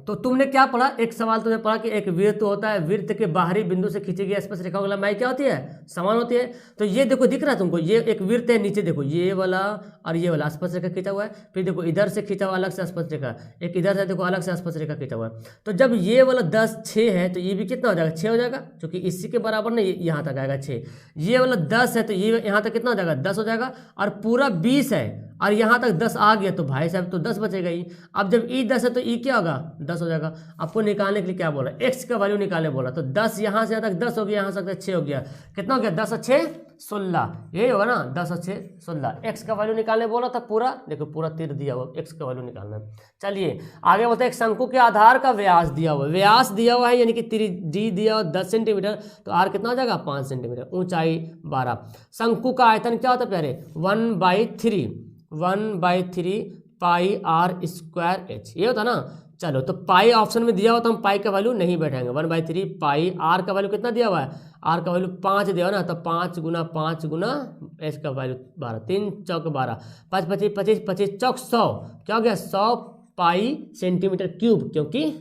तो तुमने क्या पढ़ा, एक सवाल तुमने पढ़ा कि एक वृत्त होता है, वृत्त के बाहरी बिंदु से खींची गई स्पर्श रेखा की लंबाई क्या होती है, समान होती है। तो ये देखो दिख रहा है तुमको, ये एक वृत्त है, नीचे देखो ये वाला और ये वाला स्पर्श रेखा खींचा हुआ है, फिर देखो इधर से खींचा हुआ अलग से स्पर्श रेखा, एक इधर से देखो अलग से स्पर्श रेखा खींचा हुआ है। तो जब ये वाला 10 6 है तो ये भी कितना हो जाएगा, 6 हो जाएगा, क्योंकि इसी के बराबर ना यहाँ तक आएगा 6। ये वाला 10 है तो ये यहाँ तक कितना हो जाएगा, 10 हो जाएगा, और पूरा 20 है और यहाँ तक 10 आ गया तो भाई साहब तो 10 बचेगा ही। अब जब ई 10 है तो ई क्या होगा 10 हो जाएगा। आपको निकालने के लिए क्या बोला, एक्स का वैल्यू निकालने बोला, तो 10 यहाँ से यहाँ तक 10 हो गया, यहाँ से तक 6 हो गया, कितना हो गया 10 और 6 16, यही होगा ना 10 और 6 16। एक्स का वैल्यू निकालने बोला था पूरा, देखो पूरा तीर दिया हुआ, एक्स का वैल्यू निकालना है। चलिए आगे बोलते हैं एक शंकु के आधार का व्यास दिया हुआ है, व्यास दिया हुआ है यानी कि डी दिया हुआ 10 सेंटीमीटर, तो आर कितना हो जाएगा 5 सेंटीमीटर, ऊंचाई 12। शंकु का आयतन क्या होता है प्यारे 1/3 पाई आर स्क्वायर एच, ये होता ना। चलो तो पाई ऑप्शन में दिया हुआ तो हम पाई का वैल्यू नहीं बैठाएंगे, 1/3 पाई, आर का वैल्यू कितना दिया हुआ है, आर का वैल्यू 5 दिया हुआ ना, तो 5 गुना एच का वैल्यू 12, 3 चौक 12, 5 25 25 25 चौक 100, क्या हो गया 100 पाई सेंटीमीटर क्यूब, क्योंकि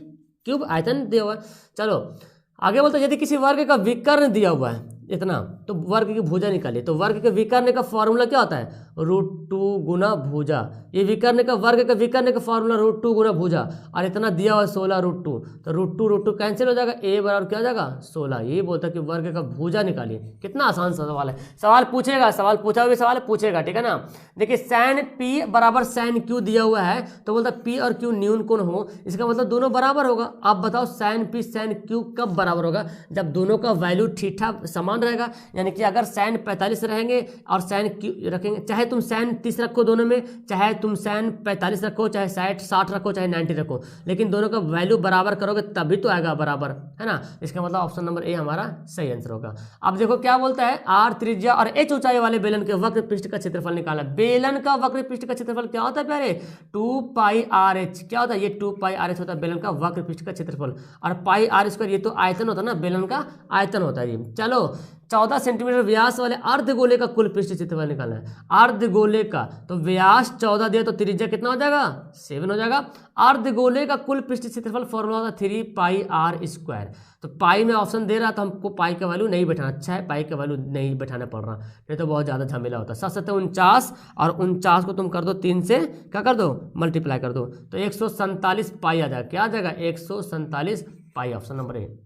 क्यूब आयतन दिया हुआ है। चलो आगे बोलते हैं यदि किसी वर्ग का विकर्ण दिया हुआ है इतना, तो वर्ग की भुजा निकालिए, तो वर्ग के विकर्ण का फॉर्मूला क्या होता है √2 गुना भुजा, ये विकर्ण का वर्ग का विकर्ण का फॉर्मूला √2 गुना भुजा, और इतना दिया हुआ 16 √2, तो √2 कैंसिल हो जाएगा, ए बराबर क्या हो जाएगा 16। ये बोलता है कि वर्ग का भुजा निकालिए, कितना आसान सवाल है, सवाल पूछेगा, सवाल पूछा हुआ सवाल पूछेगा, ठीक है ना। देखिए साइन पी बराबर साइन क्यू दिया हुआ है, तो बोलता पी और क्यू न्यून कोण हो, इसका मतलब दोनों बराबर होगा। आप बताओ साइन पी साइन क्यू कब बराबर होगा, जब दोनों का वैल्यू ठीठा समान रहेगा, यानी कि अगर साइन 45 रहेंगे और साइन क्यू रखेंगे, चाहे तुम साइन 30 रखो दोनों में, चाहे तुम साइन 45 रखो, चाहे 60 रखो, चाहे 90 रखो, लेकिन दोनों का वैल्यू बराबर करोगे तभी तो आएगा बराबर, है ना। इसका मतलब ऑप्शन नंबर ए हमारा सही आंसर होगा। अब देखो क्या बोलता है, आर त्रिज्या और एच ऊंचाई वाले बेलन के वक्र पृष्ठ का क्षेत्रफल निकाला। बेलन का वक्र पृष्ठ का क्षेत्रफल क्या होता है प्यारे 2 पाई आर एच, क्या होता है ये 2 पाई आर एच होता है बेलन का वक्र पृष्ठ का क्षेत्रफल, और पाई आर स्क्वायर ये तो आयतन होता है ना, बेलन का आयतन होता है ये। चलो 14 सेंटीमीटर व्यास वाले अर्धगोले का कुल पृष्ठ क्षेत्रफल निकालना है। अर्धगोले का तो व्यास 14 दिया तो त्रिज्या कितना हो जाएगा 7 हो जाएगा। अर्धगोले का कुल पृष्ठ क्षेत्रफल फॉर्मूला होता है 3 पाई आर स्क्वायर, तो पाई में ऑप्शन दे रहा तो हमको पाई का वैल्यू नहीं बैठाना, अच्छा है पाई का वैल्यू नहीं बैठाना पड़ रहा, नहीं तो बहुत ज़्यादा झमेला होता है। 7 49 और 49 को तुम कर दो 3 से क्या कर दो मल्टीप्लाई कर दो, तो 147 पाई आ जाएगा, क्या आ जाएगा 147 पाई, ऑप्शन नंबर ए।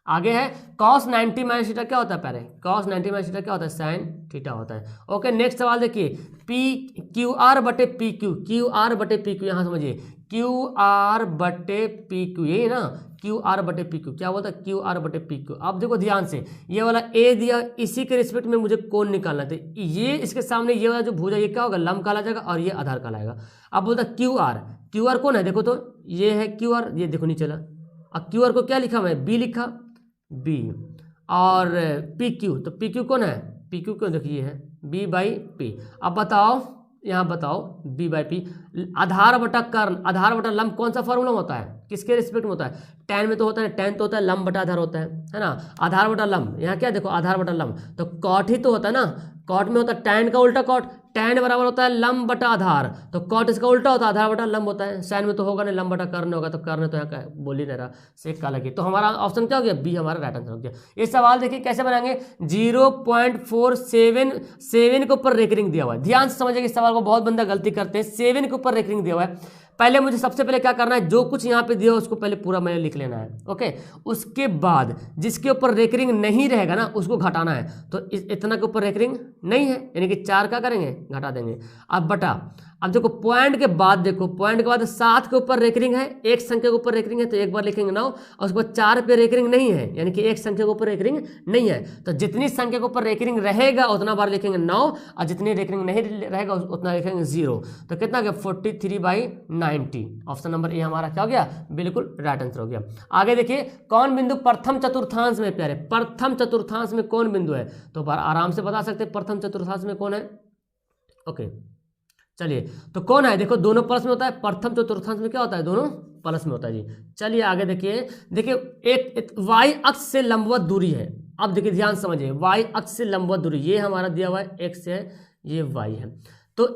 आगे है cos 90 माइनस थीटा क्या होता है पहले, cos 90 माइनस थीटा क्या होता है साइन थीटा होता है। ओके नेक्स्ट सवाल देखिए, पी क्यू आर बटे पी क्यू, क्यू आर बटे पी क्यू, यहाँ समझिए क्यू आर बटे पी क्यू, यही ना क्यू आर बटे पी क्यू, क्या बोलता है क्यू आर बटे पी क्यू। अब देखो ध्यान से, ये वाला ए दिया, इसी के रिस्पेक्ट में मुझे कोण निकालना था, ये इसके सामने ये वाला जो भुजा ये क्या होगा लंब काला जाएगा और ये आधार कहलाएगा। अब बोलता क्यू आर कौन है, देखो तो ये है क्यू आर, ये देखो नहीं चला, अब क्यू आर को क्या लिखा मैं बी लिखा बी, और पी क्यू, तो पी क्यू कौन है पी क्यू क्यों देखिए है बी बाई पी। अब बताओ यहाँ बताओ बी बाई पी, आधार बटा कर्ण, आधार बटा लंब कौन सा फॉर्मूला होता है, किसके रिस्पेक्ट में होता है, tan में तो होता है, tan तो होता है लंब बटा आधार होता है ना, आधार बटा लंब, यहाँ क्या देखो आधार बटा लंब, तो कॉट ही तो होता है ना, कॉट में होता है tan का उल्टा कॉट, tan बराबर होता है लंब बटा आधार, तो कॉट इसका उल्टा होता है आधार बटा लंब होता है, साइन में तो होगा नहीं, लंब बटा कर्ण होगा, तो कर्ण तो यहाँ बोल ही नहीं रहा, सेक का लगे, तो हमारा ऑप्शन क्या हो गया बी हमारा राइट आंसर हो गया। ये सवाल देखिए कैसे बनाएंगे, 0.477 के ऊपर रेकरिंग दिया हुआ है, ध्यान से समझिए इस सवाल को, बहुत बंदा गलती करते हैं, 7 के ऊपर रेकरिंग दिया हुआ है। पहले मुझे सबसे पहले क्या करना है, जो कुछ यहाँ पे दिया हो उसको पहले पूरा मैंने लिख लेना है, ओके। उसके बाद जिसके ऊपर रेकरिंग नहीं रहेगा ना उसको घटाना है, तो इतना के ऊपर रेकरिंग नहीं है यानी कि 4 का करेंगे घटा देंगे। अब बटा, अब देखो पॉइंट के बाद देखो, पॉइंट के बाद 7 के ऊपर रेकरिंग है, एक संख्या के ऊपर रेकरिंग है तो एक बार लिखेंगे 9, और उसके बाद 4 पे रेकरिंग नहीं है यानी कि एक संख्या के ऊपर रेकरिंग नहीं है, तो जितनी संख्या के ऊपर रेकरिंग रहेगा उतना बार लिखेंगे 9, और जितनी रेकरिंग नहीं रहेगा उतना लिखेंगे 0, तो कितना गया 43/90, ऑप्शन नंबर ए हमारा क्या हो गया बिल्कुल राइट आंसर हो गया। आगे देखिए कौन बिंदु प्रथम चतुर्थांश में प्यारे, प्रथम चतुर्थांश में कौन बिंदु है, तो आराम से बता सकते हैं प्रथम चतुर्थांश में कौन है, ओके चलिए तो कौन है, देखो दोनों प्लस में होता है, प्रथम चतुर्थांश में क्या होता है दोनों प्लस में होता है जी। चलिए आगे देखिए, देखिए एक वाई अक्ष से लंबवत दूरी है, अब देखिए ध्यान समझिए, वाई अक्ष से लंबवत दूरी ये हमारा दिया हुआ है एक्स है, ये वाई है, तो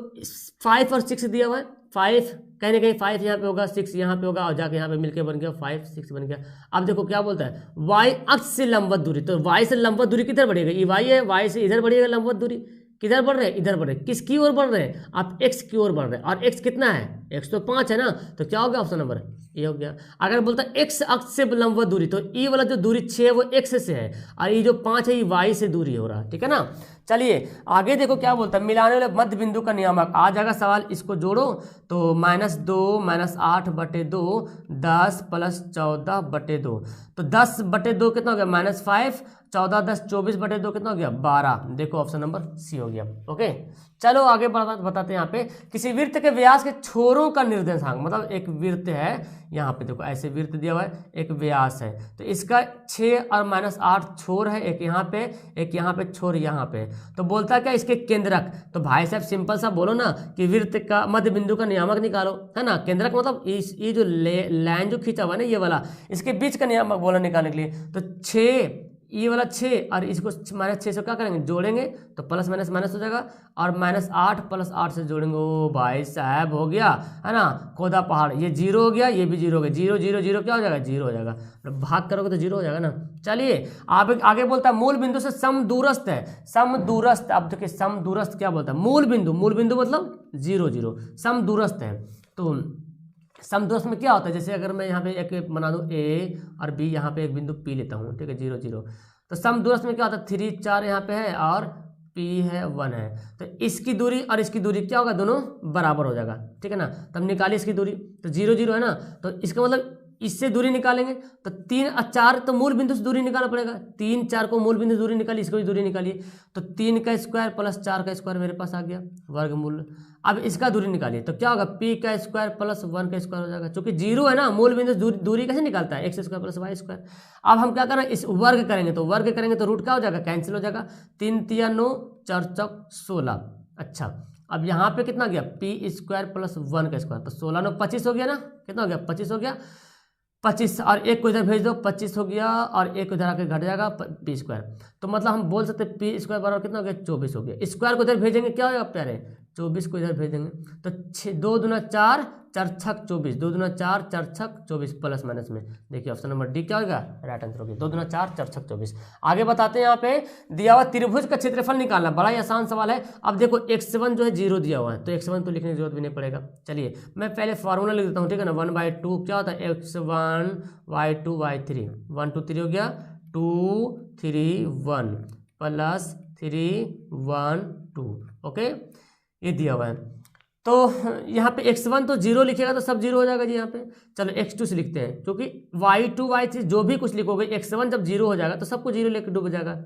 5 और 6 दिया हुआ है, 5 कहीं ना कहीं 5 यहाँ पे होगा 6 यहाँ पे होगा, और जाके यहाँ पे मिलकर बन गया 5 6 बन गया। अब देखो क्या बोलता है, वाई अक्ष से लंबवत दूरी, तो वाई से लंबवत दूरी किधर बढ़ेगा, ये वाई है, वाई से इधर बढ़ेगा लंबवत दूरी, किधर बढ़ रहे हैं इधर बढ़ रहे हैं, किसकी ओर बढ़ रहे हैं आप एक्स की ओर बढ़ रहे हैं, और एक्स कितना है एक्स तो 5 है ना, तो क्या हो गया ऑप्शन नंबर ये हो गया। अगर बोलता है एक्स अक्ष से लंबवत दूरी, तो ई वाला जो दूरी 6 है वो एक्स से है, और ये जो 5 है ये वाई से दूरी हो रहा है, ठीक है ना। चलिए आगे देखो क्या बोलता है, मिलाने वाले मध्य बिंदु का नियामक। आ जाएगा सवाल, इसको जोड़ो तो -2 -8/2 10 + 14/2, तो 10/2 कितना हो गया -5, 14 10 24/2 कितना हो गया 12। देखो ऑप्शन नंबर सी हो गया। ओके चलो आगे बताते हैं। यहाँ पे किसी वृत्त के व्यास के छोरों का निर्देशांक, मतलब एक वृत्त है, यहाँ पे देखो ऐसे वृत्त दिया हुआ है, एक व्यास है, तो इसका 6 और -8 छोर है, एक यहाँ पे एक यहाँ पे छोर यहाँ पे, तो बोलता है क्या इसके केंद्रक। तो भाई साहब सिंपल सा बोलो ना कि वृत्त का मध्य बिंदु का नियामक निकालो, है ना। केंद्रक मतलब ये जो लाइन जो खींचा हुआ है ना ये वाला, इसके बीच का नियामक बोला निकालने के लिए। तो 6, ये वाला 6 और इसको -6 से क्या करेंगे जोड़ेंगे, तो प्लस माइनस माइनस हो जाएगा, और -8 + 8 से जोड़ेंगे। ओ भाई साहब हो गया, है ना, खोदा पहाड़। ये 0 हो गया, ये भी 0 हो गया, 0 0 0 क्या हो जाएगा 0 हो जाएगा, भाग करोगे तो 0 हो जाएगा ना। चलिए आगे बोलता है मूल बिंदु से समदूरस्थ है। समदूरस्थ, अब देखिए समदूरस्थ क्या बोलता है, मूल बिंदु मतलब 0 0 समदूरस्थ है। तो समदूरस्थ में क्या होता है, जैसे अगर मैं यहाँ पे एक बना दूँ ए और बी, यहाँ पे एक बिंदु पी लेता हूँ, ठीक है 0 0, तो समदूरस्थ में क्या होता है 3 4 यहाँ पे है और पी है 1 है, तो इसकी दूरी और इसकी दूरी क्या होगा, दोनों बराबर हो जाएगा, ठीक है ना। तब निकालिए इसकी दूरी, तो 0 0 है ना, तो इसका मतलब इससे दूरी निकालेंगे, तो 3 और 4 तो मूल बिंदु से दूरी निकालना पड़ेगा, 3 4 को मूल बिंदु से दूरी निकालिए, इसको भी दूरी निकालिए, तो 3 का स्क्वायर + 4 का स्क्वायर मेरे पास आ गया वर्गमूल। अब इसका दूरी निकालिए, तो क्या होगा p का स्क्वायर + 1 का स्क्वायर हो जाएगा, क्योंकि 0 है ना, मूल बिंदु दूरी कैसे निकालता है, x² + y²। अब हम क्या करें, इस वर्ग करेंगे, तो वर्ग करेंगे तो रूट क्या हो जाएगा, कैंसिल हो जाएगा, 3 3 9 4 4 16। अच्छा अब यहाँ पे कितना गया p² + 1 का स्क्वायर, तो 16 9 25 हो गया ना, कितना हो गया 25 हो गया, 25 और एक को इधर भेज दो 25 हो गया, और एक इधर आके घट जाएगा p², तो मतलब हम बोल सकते p² बराबर कितना हो गया 24 हो गया। स्क्वायर को इधर भेजेंगे क्या होगा प्यारे, 24 को इधर भेजेंगे, तो 2 दूना 4 4 छक 24, 2 दूना 4 4 छक 24 प्लस माइनस में, देखिए ऑप्शन नंबर डी क्या होगा राइट आंसर होगा, 2 दूना 4 4 छक 24। आगे बताते हैं, यहाँ पे दिया हुआ त्रिभुज का क्षेत्रफल निकालना, बड़ा ही आसान सवाल है। अब देखो x1 जो है 0 दिया हुआ है, तो x1 तो लिखने की जरूरत भी नहीं पड़ेगा। चलिए मैं पहले फॉर्मूला लिख देता हूँ, ठीक है ना, 1/2 क्या होता है x1 y2 y3, 1 2 3 हो गया, 2 3 1 + 3 1 2, ओके ये दिया हुआ है। तो यहाँ पे x1 तो 0 लिखेगा तो सब 0 हो जाएगा जी यहाँ पे। चलो x2 से लिखते हैं, क्योंकि y2 y3 जो भी कुछ लिखोगे x1 जब 0 हो जाएगा तो सबको 0 लेकर डूब जाएगा।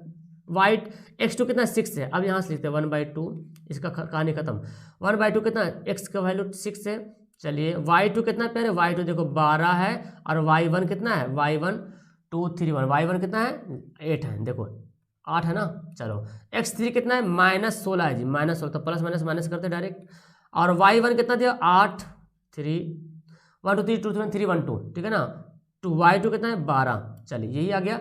x2 कितना 6 है, अब यहाँ से लिखते हैं 1/2, इसका कहानी खत्म। 1/2 कितना है, x का वैल्यू 6 है। चलिए y2 कितना है प्यारे, y2 देखो 12 है, और y1 कितना है, y1 2 3 1, y1 कितना है 8 है, देखो 8 है ना। चलो x3 कितना है -16 है जी, -16, तो प्लस माइनस माइनस करते डायरेक्ट, और y1 कितना दिया 8 3 1 2 3 2 3 3 1 2, ठीक है ना, y2 कितना है 12। चलिए यही आ गया।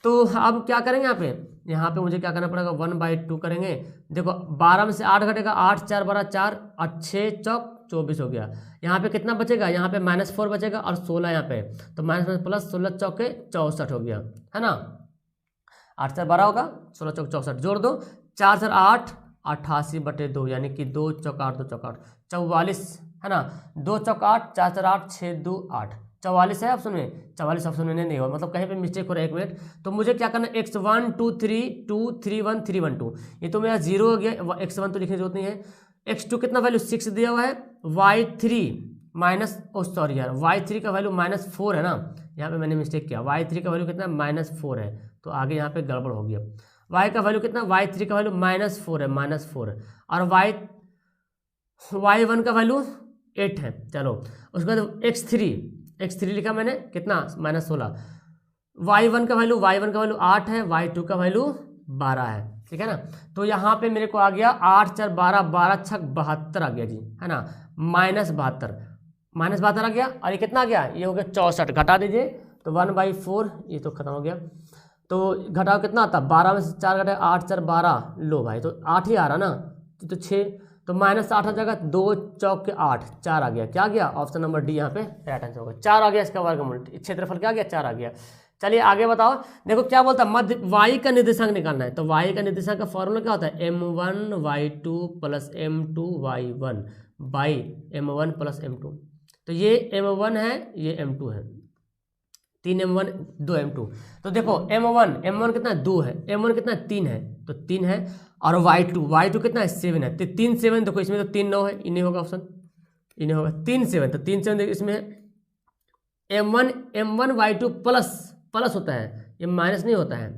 तो अब क्या करेंगे यहाँ पे मुझे क्या करना पड़ेगा, 1/2 करेंगे। देखो 12 में से 8 घटेगा, 8 4 12 4 और 6 चौक 24 हो गया। यहाँ पे कितना बचेगा, यहाँ पे -4 बचेगा, और 16 यहाँ पे, तो माइनस प्लस 16 चौके 64 हो गया, है ना। 8 4 12 होगा, 16 चौक 64 जोड़ दो, 4 4 8 88/2, यानी कि 2 चौक 8 2 चौक 8 44, है ना, 2 चौक 8 4 4 8 6 2 8 44 है ऑप्शन में, 44 ऑप्शन में नहीं होगा, मतलब कहीं पे मिस्टेक हो रहा है, 1 मिनट। तो मुझे क्या करना है, x1 2 3 2 3 1 3 1 2, ये तो मेरा 0 हो गया, x1 तो लिखने की जरूरत नहीं है। x2 कितना वैल्यू 6 दिया हुआ है, y3 सॉरी यार, y3 का वैल्यू -4 है ना, यहाँ पे मैंने मिस्टेक किया, y3 का वैल्यू कितना -4 है, तो आगे यहाँ पे गड़बड़ हो गया। y का वैल्यू कितना, y3 का वैल्यू -4 है, -4 है, और y1 का वैल्यू 8 है। चलो उसके बाद x3 लिखा मैंने कितना -16, y1 का वैल्यू 8 है, y2 का वैल्यू 12 है, ठीक है ना। तो यहाँ पे मेरे को आ गया 8 4 12 12 छक 72 आ गया जी, है ना, -72 आ गया, और ये कितना आ गया, ये हो गया 64, घटा दीजिए, तो 1/4, ये तो खत्म हो गया। तो घटाओ कितना आता, 12 में से 4 घटाए 8 4 12, लो भाई तो 8 ही आ रहा ना, तो 6, तो -8 आ जाएगा, 2 चौक के 8 4 आ गया, क्या आ गया ऑप्शन नंबर डी यहाँ पे राइट आंसर होगा, 4 आ गया इसका वर्गमूल, क्षेत्रफल क्या आ गया 4 आ गया। चलिए आगे बताओ, देखो क्या बोलता है, मध्य y का निर्देशांक निकालना है। तो y का निर्देशांक का फॉर्मूला क्या होता है, m1 y2 + m2 y1 by m1 + m2। तो ये m1 है, ये m2 है, 3 m1 2 m2। तो देखो m1 कितना 2 है, m1 कितना 3 है, तो 3 है, और y2 कितना है 7 है, तो 3 7 देखो इसमें तो 3 9 है, इन्हें होगा ऑप्शन, इन्हें होगा 3 7, तो 3 7 देखो इसमें है m1 y2 प्लस होता है, ये माइनस नहीं होता है,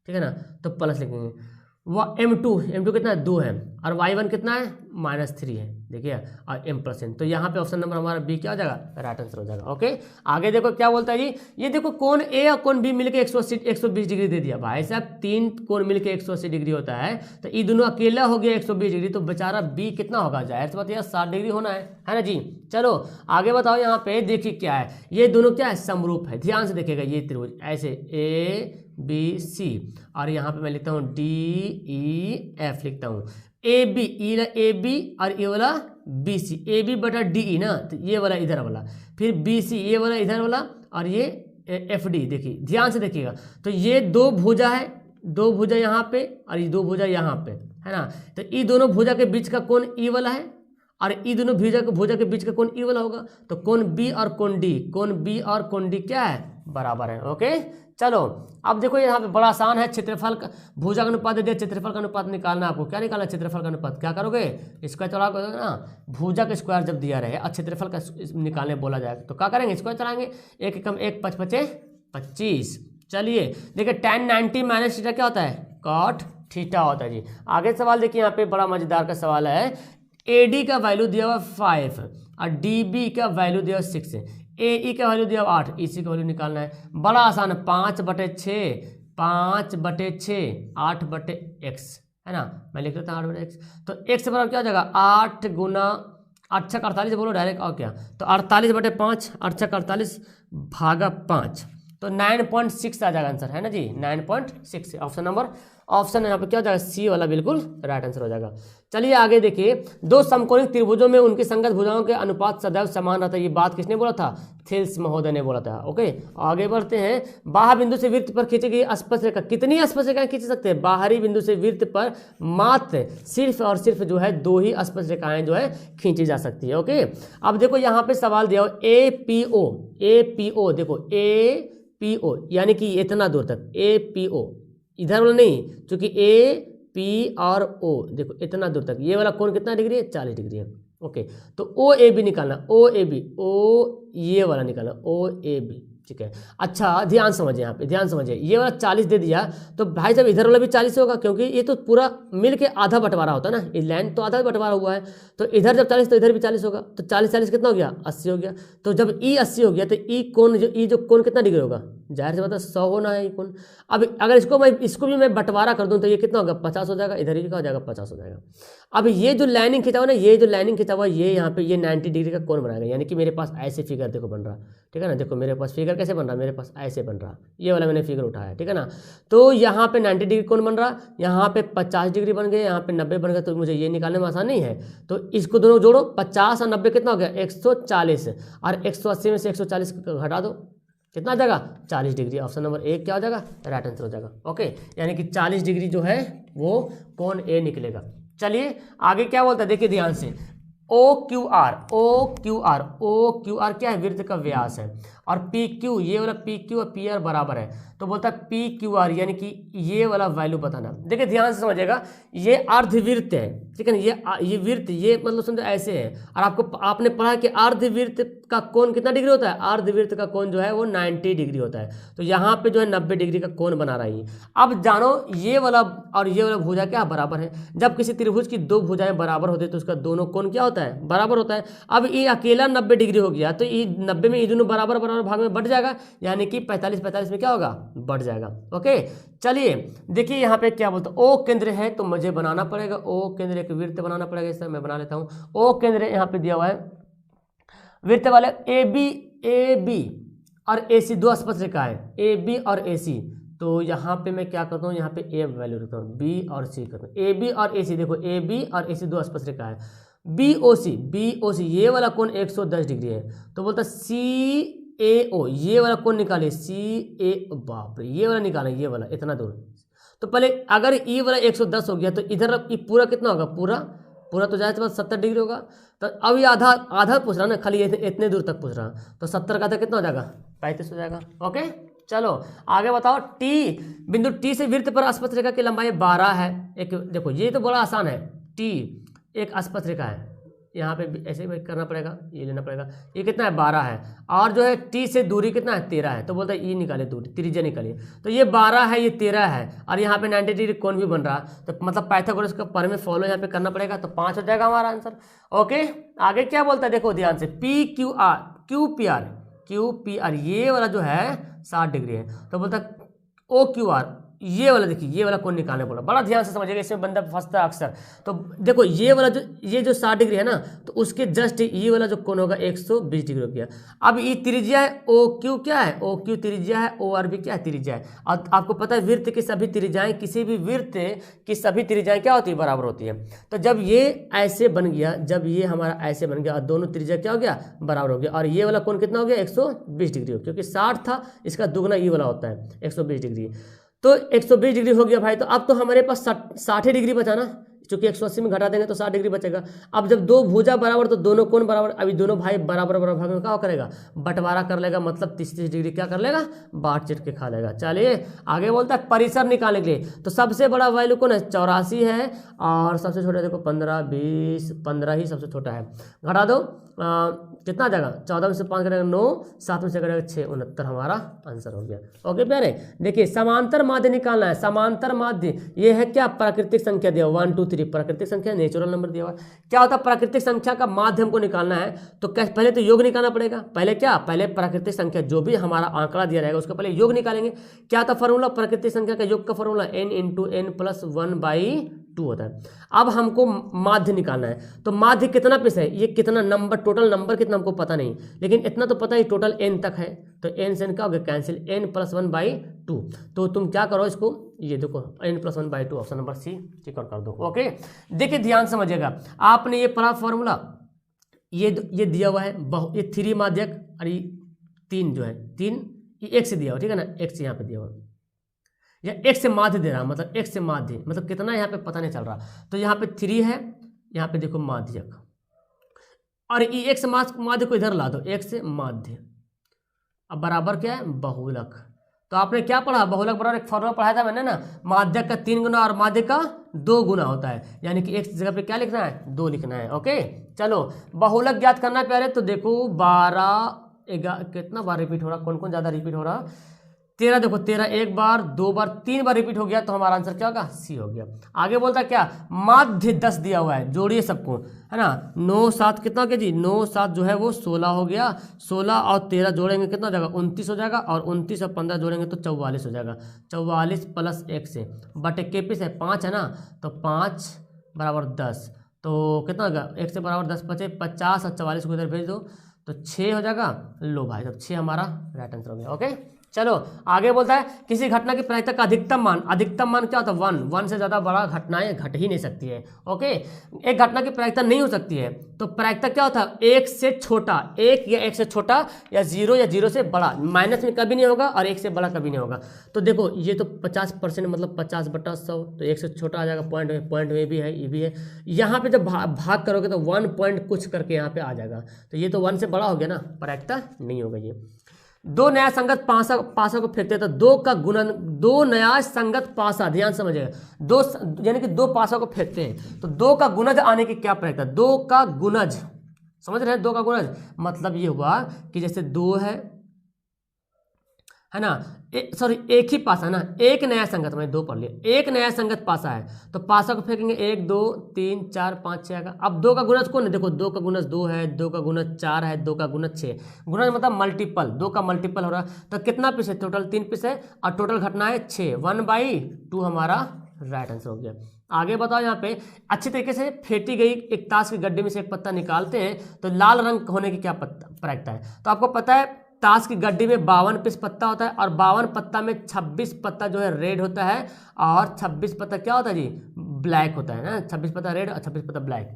ठीक है ना, तो प्लस लिखेंगे। वह m2 कितना है 2 है, और y1 कितना है -3 है, देखिए, और m+n, तो यहाँ पे ऑप्शन नंबर हमारा बी क्या हो जाएगा, राइट आंसर हो जाएगा। ओके, आगे देखो क्या बोलता है जी, ये देखो कोण ए और कोण बी मिलकर 120 डिग्री दे दिया भाई साहब, 3 कोण मिलकर 180 डिग्री होता है, तो ये दोनों अकेला हो गया 120 डिग्री, तो बेचारा बी कितना होगा, जाहिर सी बात है 60 डिग्री होना है ना जी। चलो आगे बताओ, यहाँ पे देखिए क्या है, ये दोनों क्या है, समरूप है, ध्यान से देखिएगा, ये त्रिभुज ऐसे ABC, और यहाँ पे मैं लिखता हूँ DEF लिखता हूँ, AB और ये वाला BC, AB बटा DE ना, तो ये वाला इधर वाला, फिर BC ये वाला इधर वाला, और ये FD, देखिए ध्यान से देखिएगा, तो ये दो भुजा है, दो भुजा यहाँ पे और ये दो भुजा यहाँ पे है ना, तो ये दोनों भुजा के बीच का कोण E वाला है, और ये दोनों भुजा के बीच का कोण E वाला होगा, तो कोण B और कोण D क्या है, बराबर है। ओके, चलो अब देखो यहाँ पे बड़ा आसान है, क्षेत्रफल का भुजा का अनुपात दे दिया, क्षेत्रफल का अनुपात निकालना, आपको क्या निकालना है, क्षेत्रफल का अनुपात, क्या करोगे, स्क्वायर चढ़ा करोगे ना, भुजा का स्क्वायर जब दिया रहे और क्षेत्रफल का निकालने बोला जाएगा तो क्या करेंगे, स्क्वायर चढ़ाएंगे, 1 एकम 1 5 5 25। चलिए देखिए tan 90 माइनस थीटा क्या होता है, cot थीटा होता है जी। आगे सवाल देखिए, यहाँ पे बड़ा मजेदार का सवाल है, AD का वैल्यू दिया हुआ 5 और DB का वैल्यू दिया हुआ 6 है, AE का वैल्यू दिया 8, EC का वैल्यू निकालना है, बड़ा आसान है, 5/6 8/x है ना, मैं लिख देता हूँ 8/x, तो x बराबर क्या हो जाएगा, 8 गुना 8 6 48 बोलो डायरेक्ट, और क्या, तो 48/5, 8 6 48 भागा 5, तो 9.6 आ जाएगा आंसर, है ना जी, 9.6, ऑप्शन यहाँ पे क्या हो जाएगा, सी वाला बिल्कुल राइट आंसर हो जाएगा। चलिए आगे देखिए, दो समकोणिक त्रिभुजों में उनकी संगत भुजाओं के अनुपात सदैव समान रहता है, ये बात किसने बोला था, थेल्स महोदय ने बोला था। ओके, आगे बढ़ते हैं, बाह्य बिंदु से वृत्त पर खींची गई स्पर्शरेखा, कितनी स्पर्शरेखाएं खींच सकते हैं, बाहरी बिंदु से वृत्त पर मात्र सिर्फ और सिर्फ जो है 2 ही स्पर्शरेखाएं जो है खींची जा सकती है। ओके, अब देखो यहाँ पे सवाल दिया हो APO, देखो APO यानी कि इतना दूर तक, APO इधर वाला नहीं, क्योंकि AP और O देखो इतना दूर तक, ये वाला कोण कितना डिग्री है, 40 डिग्री है। ओके, तो OAB निकालना, ये वाला निकालना, OAB, ठीक है। अच्छा ध्यान समझिए, यहाँ पे ध्यान समझिए, ये वाला 40 दे दिया, तो भाई साहब इधर वाला भी 40 होगा, क्योंकि ये तो पूरा मिल के आधा बंटवारा होता है ना, ये लाइन तो आधा बंटवारा हुआ है, तो इधर जब 40 तो इधर भी 40 होगा, तो 40 कितना हो गया, 80 हो गया, तो जब E 80 हो गया तो ई जो कोण कितना डिग्री होगा, जाहिर से बात है 100 होना है ये कोण। अब अगर इसको भी मैं बंटवारा कर दूं तो ये कितना होगा, 50 हो जाएगा, इधर भी क्या हो जाएगा, 50 हो जाएगा। अब ये जो लाइनिंग खिंचा हुआ ना, ये जो लाइनिंग खिंचा हुआ, ये यहाँ पे ये 90 डिग्री का कोण बनाएगा, यानी कि मेरे पास ऐसे फिगर देखो बन रहा, ठीक है ना, देखो मेरे पास फिगर कैसे बन रहा, मेरे पास ऐसे बन रहा, ये वाला मैंने फिगर उठाया, ठीक है ना, तो यहाँ पे 90 डिग्री कोण बन रहा, यहाँ पे 50 डिग्री बन गए, यहाँ पे 90 बन गए, तो मुझे ये निकालने में आसान नहीं है, तो इसको दोनों जोड़ो, 50 और 90 कितना हो गया, 140, और 180 में से 140 घटा दो, कितना आ जाएगा, 40 डिग्री। ऑप्शन नंबर 1 क्या हो जाएगा, राइट आंसर हो जाएगा। ओके, यानी कि 40 डिग्री जो है वो कोण ए निकलेगा। चलिए आगे क्या बोलता है, देखिए ध्यान से, OQR क्या है, वृत्त का व्यास है, और PQ ये वाला PQ और PR बराबर है, तो बोलता है PQR यानी कि ये वाला वैल्यू बताना। देखिए ध्यान से समझिएगा, ये अर्धवृत्त है, ठीक है ना, ये वृत्त, ये मतलब समझो ऐसे है, और आपने पढ़ा कि अर्धवृत्त का कोण कितना डिग्री होता है, अर्धवृत्त का कोण जो है वो 90 डिग्री होता है, तो यहाँ पे जो है 90 डिग्री का कोण बना रही है। अब जानो ये वाला और ये वाला भुजा क्या बराबर है, जब किसी त्रिभुज की दो भुजाएं बराबर होते हैं तो उसका दोनों कोण क्या होता है, बराबर होता है। अब ये अकेला 90 डिग्री हो गया, तो ये 90 में ये दोनों बराबर भाग में बढ़ जाएगा, यानी कि 45 में क्या होगा, बढ़ जाएगा। ओके, चलिए देखिए यहाँ पे क्या बोलता है, O केंद्र है तो मुझे बनाना पड़ेगा, O केंद्र एक वृत्त बनाना पड़ेगा, इस तरह मैं बना लेता हूँ। O केंद्र यहाँ पे दिया हुआ है, वृत्त वाले AB और AC दो स्पर्शरेखा है, AB और AC, तो यहाँ पे मैं क्या करता हूँ, यहाँ पे A वैल्यू रखता हूँ, B और C करता हूँ, AB और AC, देखो AB और AC दो स्पर्शरेखा है, BOC ये वाला कोण 110 डिग्री है, तो बोलता CAO ये वाला कोण निकाले, CA, बाप रे ये वाला निकाले, ये वाला इतना दूर, तो पहले अगर E वाला 110 हो गया तो इधर पूरा कितना होगा, पूरा तो जाए तो 70 डिग्री होगा, तो अब ये आधा पूछ रहा ना, खाली इतने दूर तक पूछ रहा, तो 70 का था कितना हो जाएगा, 35 हो जाएगा। ओके, चलो आगे बताओ, टी बिंदु टी से वृत्त पर स्पर्श रेखा की लंबाई 12 है। एक देखो ये तो बड़ा आसान है, टी एक स्पर्श रेखा है, यहाँ पे ऐसे ही करना पड़ेगा, ये लेना पड़ेगा, ये कितना है 12 है, और जो है टी से दूरी कितना है 13 है, तो बोलता है ये निकाले दूरी, त्रिज्या निकालिए, तो ये 12 है, ये 13 है, और यहाँ पे 90 डिग्री कोण भी बन रहा, तो मतलब पाइथागोरस का प्रमेय फॉलो यहाँ पे करना पड़ेगा, तो 5 हो जाएगा हमारा आंसर। ओके, आगे क्या बोलता है देखो ध्यान से, P Q R, Q P R ये वाला जो है 60 डिग्री है, तो बोलता है ओ क्यू आर, ये वाला देखिए, ये वाला कोण निकालने बोला, बड़ा ध्यान से समझिएगा, इसमें बंदा फंसता है अक्सर। तो देखो ये वाला जो 60 डिग्री है ना, तो उसके जस्ट ये वाला जो कोण होगा 120 डिग्री हो गया। अब ये त्रिज्या है, ओ क्यू क्या है, ओ क्यू त्रिज्या है, ओ आर भी क्या है त्रिज्या है। और आपको पता है वृत्त की सभी त्रिज्याएं, किसी भी वृत्त की सभी त्रिज्याएं क्या होती है, बराबर होती है। तो जब ये ऐसे बन गया, जब ये हमारा ऐसे बन गया और दोनों त्रिज्या क्या हो गया, बराबर हो गया, और ये वाला कोण कितना हो गया 120 डिग्री, क्योंकि 60 था, इसका दुगना ये वाला होता है 120 डिग्री, तो 120 डिग्री हो गया भाई। तो अब तो हमारे पास 60 डिग्री बचा ना, क्योंकि 180 में घटा देंगे तो 60 डिग्री बचेगा। अब जब दो भुजा बराबर तो दोनों कोण बराबर, अभी दोनों भाई बराबर बराबर भाग में क्या करेगा, बंटवारा कर लेगा, मतलब 30 डिग्री क्या कर लेगा, बाट चिट के खा लेगा। चलिए आगे बोलता है परिसर निकालने के लिए, तो सबसे बड़ा वैल्यू कौन है 84 है, और सबसे छोटा देखो 15 20 15 ही सबसे छोटा है, घटा दो कितना आ जाएगा, 14 में से 5 करेगा 9, 7 में से करेगा 6, 69 हमारा आंसर हो गया। ओके प्यारे, देखिए समांतर माध्य निकालना है। समांतर माध्य ये है क्या, प्राकृतिक संख्या दिया 1 2 3, प्राकृतिक संख्या नेचुरल नंबर दिया हुआ। क्या होता है प्राकृतिक संख्या का माध्य हमको निकालना है, तो पहले तो योग निकालना पड़ेगा। पहले क्या, पहले प्राकृतिक संख्या जो भी हमारा आंकड़ा दिया रहेगा उसका पहले योग निकालेंगे। क्या था फॉर्मूला, प्राकृतिक संख्या का योग का फॉर्मूला n × n + 1/2 होता है। अब हमको माध्य निकालना है, तो माध्य कितना पीस है, ये कितना नंबर, टोटल नंबर कितना हमको पता नहीं, लेकिन इतना तो पता है टोटल n तक है, तो n से n क्या हो गया कैंसिल, n + 1/2। तो तुम क्या करो इसको, ये देखो n + 1/2, option number C tick out कर दो। ओके, देखिए ध्यान समझिएगा, आपने ये पढ़ा फॉर्मूला, ये दिया हुआ है ये 3 माध्यक, और ये 3 जो है 3 ये x से दिया हुआ, ठीक है ना, x यहाँ पे दिया हुआ, या x से माध्य दे रहा, मतलब x से माध्य, मतलब कितना यहाँ पे पता नहीं चल रहा, तो यहाँ पे 3 है, यहाँ पे देखो माध्यक, और ये x माध्य को इधर ला दो, x से माध्य, अब बराबर क्या है बहुलक। तो आपने क्या पढ़ा, बहुलक बराबर एक फॉर्मूला पढ़ाया था मैंने ना, माध्यक का 3 गुना और माध्य का 2 गुना होता है, यानी कि x की जगह पे क्या लिखना है 2 लिखना है। ओके चलो बहुलक ज्ञात करना है प्यारे, तो देखो 12 कितना बार रिपीट हो रहा, कौन कौन ज्यादा रिपीट हो रहा, 13, देखो 13 1 बार 2 बार 3 बार रिपीट हो गया, तो हमारा आंसर क्या होगा सी हो गया। आगे बोलता है क्या, माध्य 10 दिया हुआ है, जोड़िए सबको, है ना, 9 7 कितना हो गया जी, 9 7 जो है वो 16 हो गया, 16 और 13 जोड़ेंगे कितना हो जाएगा 29 हो जाएगा, और 29 और 15 जोड़ेंगे तो 44 हो जाएगा, 44 + 1 से बटे के पी से 5 है ना, तो 5 = 10, तो कितना होगा 1 से बराबर 10 बचे 50, और 44 को इधर भेज दो तो 6 हो जाएगा। लो भाई तब 6 हमारा राइट आंसर हो गया। ओके चलो आगे बोलता है किसी घटना की प्रायिकता का अधिकतम मान क्या होता है 1 से ज़्यादा बड़ा घटनाएं घट ही नहीं सकती है। ओके, एक घटना की प्रायिकता नहीं हो सकती है, तो प्रायिकता क्या होता है 1 से छोटा, 1 या 1 से छोटा, या 0 से बड़ा, माइनस में कभी नहीं होगा और 1 से बड़ा कभी नहीं होगा। तो देखो ये तो 50% मतलब 50/100, तो 1 से छोटा आ जाएगा, पॉइंट में भी है, ये भी है। यहाँ पे जब भाग करोगे तो 1 पॉइंट कुछ करके यहाँ पे आ जाएगा, तो ये तो 1 से बड़ा हो गया ना, प्रायिकता नहीं होगा ये। 2 नया संगत पासा को फेंकते हैं, तो 2 का गुणन, 2 नया संगत पासा, ध्यान समझिएगा, 2 यानी कि 2 पासा को फेंकते हैं, तो 2 का गुणज आने की क्या प्रायिकता, 2 का गुणज, समझ रहे हैं 2 का गुणज, मतलब ये हुआ कि जैसे 2 है ना, सॉरी एक ही पासा है ना, एक नया संगत, मैंने 2 पढ़ लिया, एक नया संगत पासा है, तो पासा को फेंकेंगे 1 2 3 4 5 6 आएगा। अब 2 का गुणज कौन है, देखो 2 का गुणज 2 है, 2 का गुणज 4 है, 2 का गुणज 6, गुणज मतलब मल्टीपल, 2 का मल्टीपल हो रहा है, तो कितना पीस है टोटल 3 पीस है, और टोटल घटना है 6, 1/2 हमारा राइट आंसर हो गया। आगे बताओ, यहाँ पे अच्छी तरीके से फेंटी गई एक ताश के गड्ढे में से एक पत्ता निकालते हैं, तो लाल रंग होने की क्या प्रायिकता है, तो आपको पता है ताश की गड्डी में 52 पीस पत्ता होता है, और 52 पत्ता में 26 पत्ता जो है रेड होता है, और 26 पत्ता क्या होता है जी ब्लैक होता है ना, 26 पत्ता रेड और 26 पत्ता ब्लैक।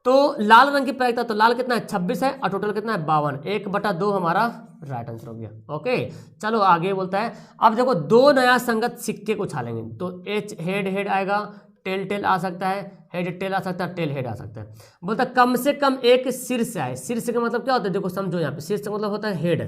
तो लाल रंग की प्रायिकता, तो लाल कितना है 26 है, और टोटल कितना है 52, 1/2 हमारा राइट आंसर हो गया। ओके चलो आगे बोलता है, अब देखो 2 नया संगत सिक्के को उछालेंगे, तो एच हेड आएगा, टेल आ सकता है, हेड टेल आ सकता है, टेल हेड आ सकता है। बोलता कम से कम एक शीर्ष आए, शीर्ष का मतलब क्या होता है, देखो समझो यहाँ पे शीर्ष का मतलब होता है हेड,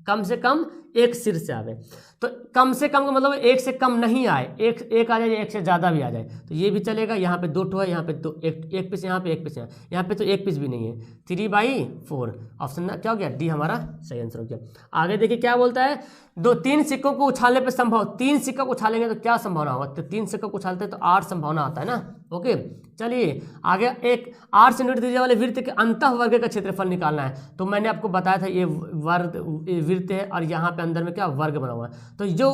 कम से कम एक सिर से आवे। तो कम से कम का मतलब एक से कम नहीं आए, एक आ जाए, एक से ज़्यादा भी आ जाए तो ये भी चलेगा। यहाँ पे 2 है, यहाँ पे 2, एक पीस यहाँ पे, एक पीस यहाँ पे तो एक पीस भी नहीं है। 3/4 ऑप्शन क्या हो गया, डी हमारा सही आंसर हो गया। आगे देखिए क्या बोलता है, 3 सिक्कों को उछालने पर संभव, 3 सिक्का को उछालेंगे तो क्या संभावना होगा, तो 3 सिक्कों को उछालते हैं तो 8 संभावना आता है ना। ओके चलिए आगे, एक 8 सेंटीमीटर त्रिज्या वाले वृत्त के अंतः वर्ग का क्षेत्रफल निकालना है। तो मैंने आपको बताया था ये वृत्त है और यहाँ पे अंदर में क्या वर्ग बना हुआ है। तो जो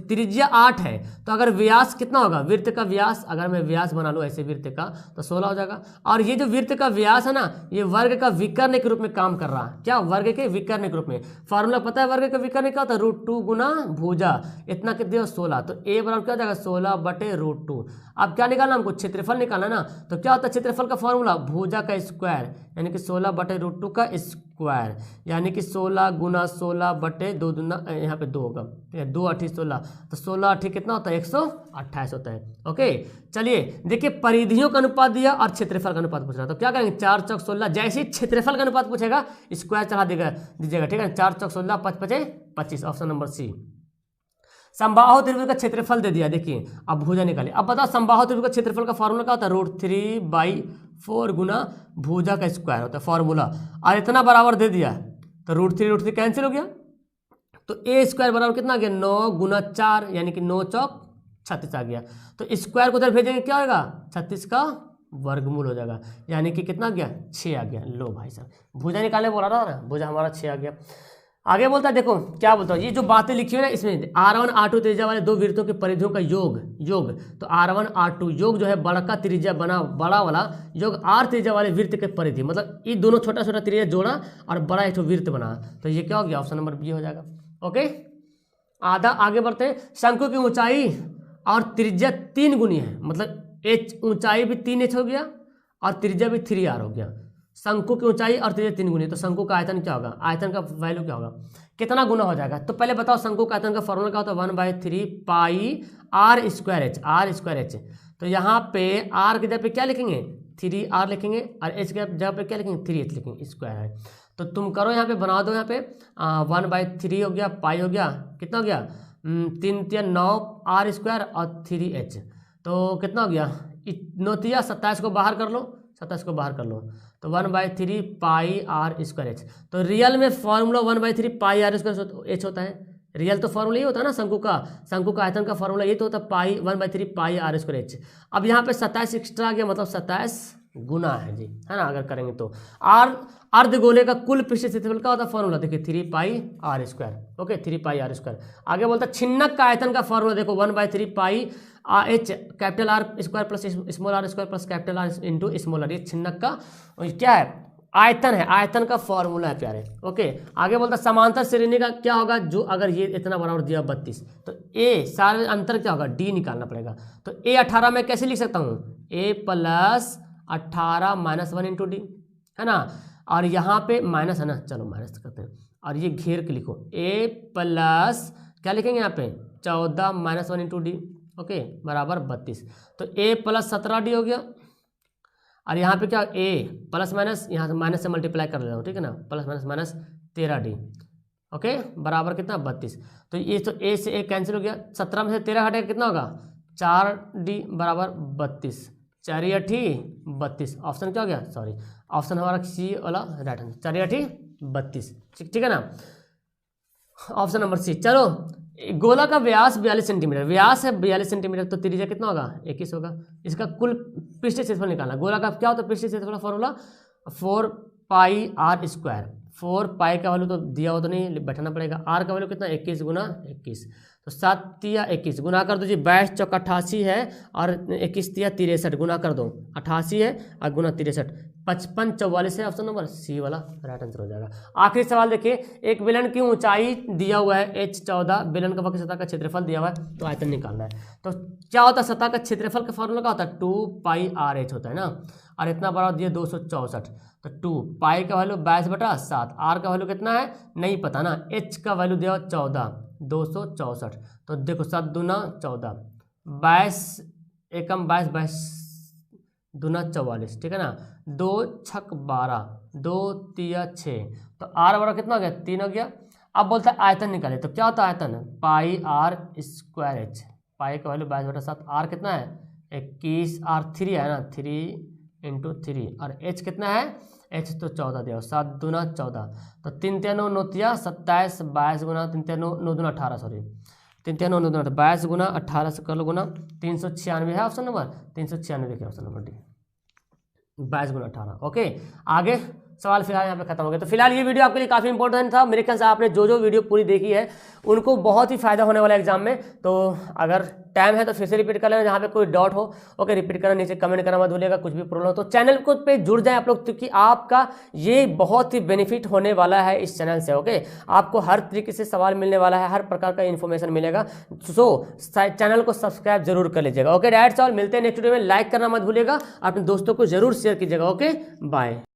त्रिज्या 8 है तो अगर व्यास कितना होगा, वृत्त का व्यास, अगर मैं व्यास बना लूँ ऐसे वृत्त का तो 16 हो जाएगा। और ये जो वृत्त का व्यास है ना, ये वर्ग का विकर्ण के रूप में काम कर रहा है। क्या, वर्ग के विकर्ण के रूप में। फॉर्मूला पता है वर्ग का विकर्ण क्या होता है, √2 गुना भुजा, इतना कितने 16। तो a बराबर क्या हो जाएगा 16/√2। अब क्या निकालना हमको, क्षेत्रफल निकालना ना। तो क्या होता है क्षेत्रफल का फॉर्मूला, भुजा का स्क्वायर यानी कि 16/√2 का स्क्वायर, यानी कि 16 गुना 16/2 दूना, यहाँ पे 2 होगा, 2 8 16, तो 16 8 कितना होता है 128 होता है। ओके चलिए देखिए, परिधियों का अनुपात दिया और क्षेत्रफल का अनुपात पूछ रहा है। तो क्या करेंगे, 4 चौक 16, जैसे ही क्षेत्रफल का अनुपात पूछेगा स्क्वायर चढ़ा दीजिएगा, ठीक है। 4 चौक 16, 5 5 25, ऑप्शन नंबर सी। समबाहु त्रिभुज का क्षेत्रफल दे दिया, देखिए अब भुजा निकालिए। अब बताओ समबाहु त्रिभुज का क्षेत्रफल का फॉर्मूला क्या होता है, √3/4 गुना भुजा का स्क्वायर होता है फॉर्मूला। और इतना बराबर दे दिया तो √3 कैंसिल हो गया, तो a स्क्वायर बराबर कितना आ गया 9 गुना 4, यानी कि 9 चौक 36 आ गया। तो स्क्वायर को उधर भेजेंगे क्या होगा, 36 का वर्गमूल हो जाएगा, यानी कि कितना गया 6 आ गया। लो भाई साहब, भुजा निकालने बोला था ना, भुजा हमारा 6 आ गया। आगे बोलता है, देखो क्या बोलता हूँ, ये जो बातें लिखी हुई है ना इसमें, R1 R2 त्रिज्या वाले दो वृत्तों के परिधियों का योग, तो R1 R2 योग जो है बड़ा त्रिज्या बड़ा वाला योग R त्रिज्या वाले वृत्त के परिधि, मतलब ये दोनों छोटा छोटा त्रिज्या जोड़ा और बड़ा एक वृत्त बना, तो ये क्या हो गया, ऑप्शन नंबर बी हो जाएगा। ओके आगे बढ़ते हैं। शंकु की ऊंचाई और त्रिज्या 3 गुनी है, मतलब h ऊंचाई भी 3h हो गया और त्रिज्या भी 3r हो गया। शंकु की ऊंचाई और त्रिज्या 3 गुनी, तो शंकु का आयतन क्या होगा, आयतन का वैल्यू क्या होगा, कितना गुना हो जाएगा। तो पहले बताओ शंकु का आयतन का फॉर्मूला क्या होता है, 1/3 पाई r²h। तो यहाँ पे r की जगह पे क्या लिखेंगे 3r लिखेंगे और h की जगह पे क्या लिखेंगे 3h लिखेंगे, स्क्वायर है। तो तुम करो यहाँ पे बना दो, यहाँ पे 1/3 हो गया, पाई हो गया, कितना हो गया 3 3 9 r² और 3h, तो कितना हो गया 9 3 27 को बाहर कर लो, 27 को बाहर कर लो, तो 1/3 पाई r²h। तो रियल में फॉर्मूला 1/3 पाई r² होता है, रियल तो फॉर्मूला ये होता है ना शंकु का आयतन का फॉर्मूला ये तो होता है 1/3 पाई r²h। अब यहाँ पे 27 एक्स्ट्रा आ गया, मतलब 27 गुना है जी, है ना। अगर करेंगे तो अर्धगोले का कुल पृष्ठ क्षेत्रफल का होता है फॉर्मूला, देखिए 3 पाई r²। ओके 3 पाई r²। आगे बोलता है छिन्नक का आयतन का फॉर्मूला, देखो 1/3 पाई h capital R² plus small r² plus capital R into small r, ये छिन्नक का क्या है, आयतन है, आयतन का फॉर्मूला है प्यारे। ओके आगे बोलता समांतर श्रेणी का क्या होगा, जो अगर ये इतना बराबर दिया 32, तो a सारे अंतर क्या होगा, d निकालना पड़ेगा। तो a 18 में कैसे लिख सकता हूँ, a + 18 - 1 इंटू डी, है ना। और यहाँ पे माइनस है ना, चलो माइनस करते हैं और ये घेर के लिखो, a प्लस क्या लिखेंगे यहाँ पे 14 - 1 इंटू डी, ओके बराबर 32। तो a + 17d हो गया और यहाँ पे क्या a प्लस माइनस, यहाँ से माइनस से मल्टीप्लाई कर ले रहा हूँ, ठीक है ना, प्लस माइनस 13d, ओके बराबर कितना 32। तो ये तो a से a कैंसिल हो गया, 17 में से 13 हटेगा कितना होगा 4d बराबर 32, 4 × 8 32, ऑप्शन क्या हो गया, सॉरी ऑप्शन हमारा सी वाला राइट आंसर, 4 × 8 32, ठीक है ना, ऑप्शन नंबर सी। चलो गोला का व्यास 42 सेंटीमीटर, व्यास है 42 सेंटीमीटर, तो त्रिज्या कितना होगा 21 होगा। इसका कुल पृष्ठ क्षेत्रफल निकालना, गोला का क्या होता है पृष्ठ क्षेत्रफल का फॉर्मूला 4 पाई r²। 4 पाई का वैल्यू तो दिया हो तो नहीं, बैठाना पड़ेगा। r का वैल्यू कितना 21 गुना 21, तो 7 तिया 21 गुना कर दो जी, 22 चौक 88 है और 21 तिया 63 गुना कर दो, 88 है और गुना 63, 55 44 है, ऑप्शन नंबर सी वाला राइट आंसर हो जाएगा। आखिरी सवाल देखिए, एक बेलन की ऊंचाई दिया हुआ है h14, बेलन का वक्र सतह का क्षेत्रफल दिया हुआ है, तो आयतन निकालना है। तो क्या होता है सतह का क्षेत्रफल का फॉर्मूला क्या होता है 2 पाई RH होता है ना, और इतना बड़ा दिया 264, तो 2 पाई का वैल्यू 22/7, r का वैल्यू कितना है नहीं पता ना, h का वैल्यू दिया हुआ 14, 264, तो देखो 7 दूना 14, 22 एकम 22, 22 दूना 44, ठीक है ना, 2 छक 12, 2 तिया 6, तो r बराबर कितना हो गया 3 हो गया। अब बोलता है आयतन निकाले, तो क्या होता है आयतन, पाई आर स्क्वायर एच, पाई का वैल्यू 22/7, आर कितना है 21, आर 3 है ना, 3 × 3, और एच कितना है, एच तो 14 दिया, 7 दूना 14, तो 3 3 9 9 27, 22 गुना 3 3 9 9 दूना 18, सॉरी 3 3 9 9 दूना 22 गुना 18 से कर लो गुना, 396 है ऑप्शन नंबर, 396 देखिए ऑप्शन नंबर डी, 22 गुना 18। ओके, आगे सवाल फिलहाल यहाँ पे खत्म हो गया। तो फिलहाल ये वीडियो आपके लिए काफ़ी इंपॉर्टेंट था, मेरे ख्याल से आपने जो जो वीडियो पूरी देखी है उनको बहुत ही फायदा होने वाला है एग्जाम में। तो अगर टाइम है तो फिर से रिपीट कर लेना, जहाँ पे कोई डाउट हो ओके रिपीट करना, नीचे कमेंट करना मत भूलिएगा, कुछ भी प्रॉब्लम हो तो चैनल को पे जुड़ जाए आप लोग, क्योंकि आपका ये बहुत ही बेनिफिट होने वाला है इस चैनल से। ओके, आपको हर तरीके से सवाल मिलने वाला है, हर प्रकार का इन्फॉर्मेशन मिलेगा, सो चैनल को सब्सक्राइब जरूर कर लीजिएगा। ओके, डायरेक्ट सवाल मिलते हैं नेक्स्ट वीडियो में, लाइक करना मत भूलिएगा, अपने दोस्तों को जरूर शेयर कीजिएगा। Okay, bye.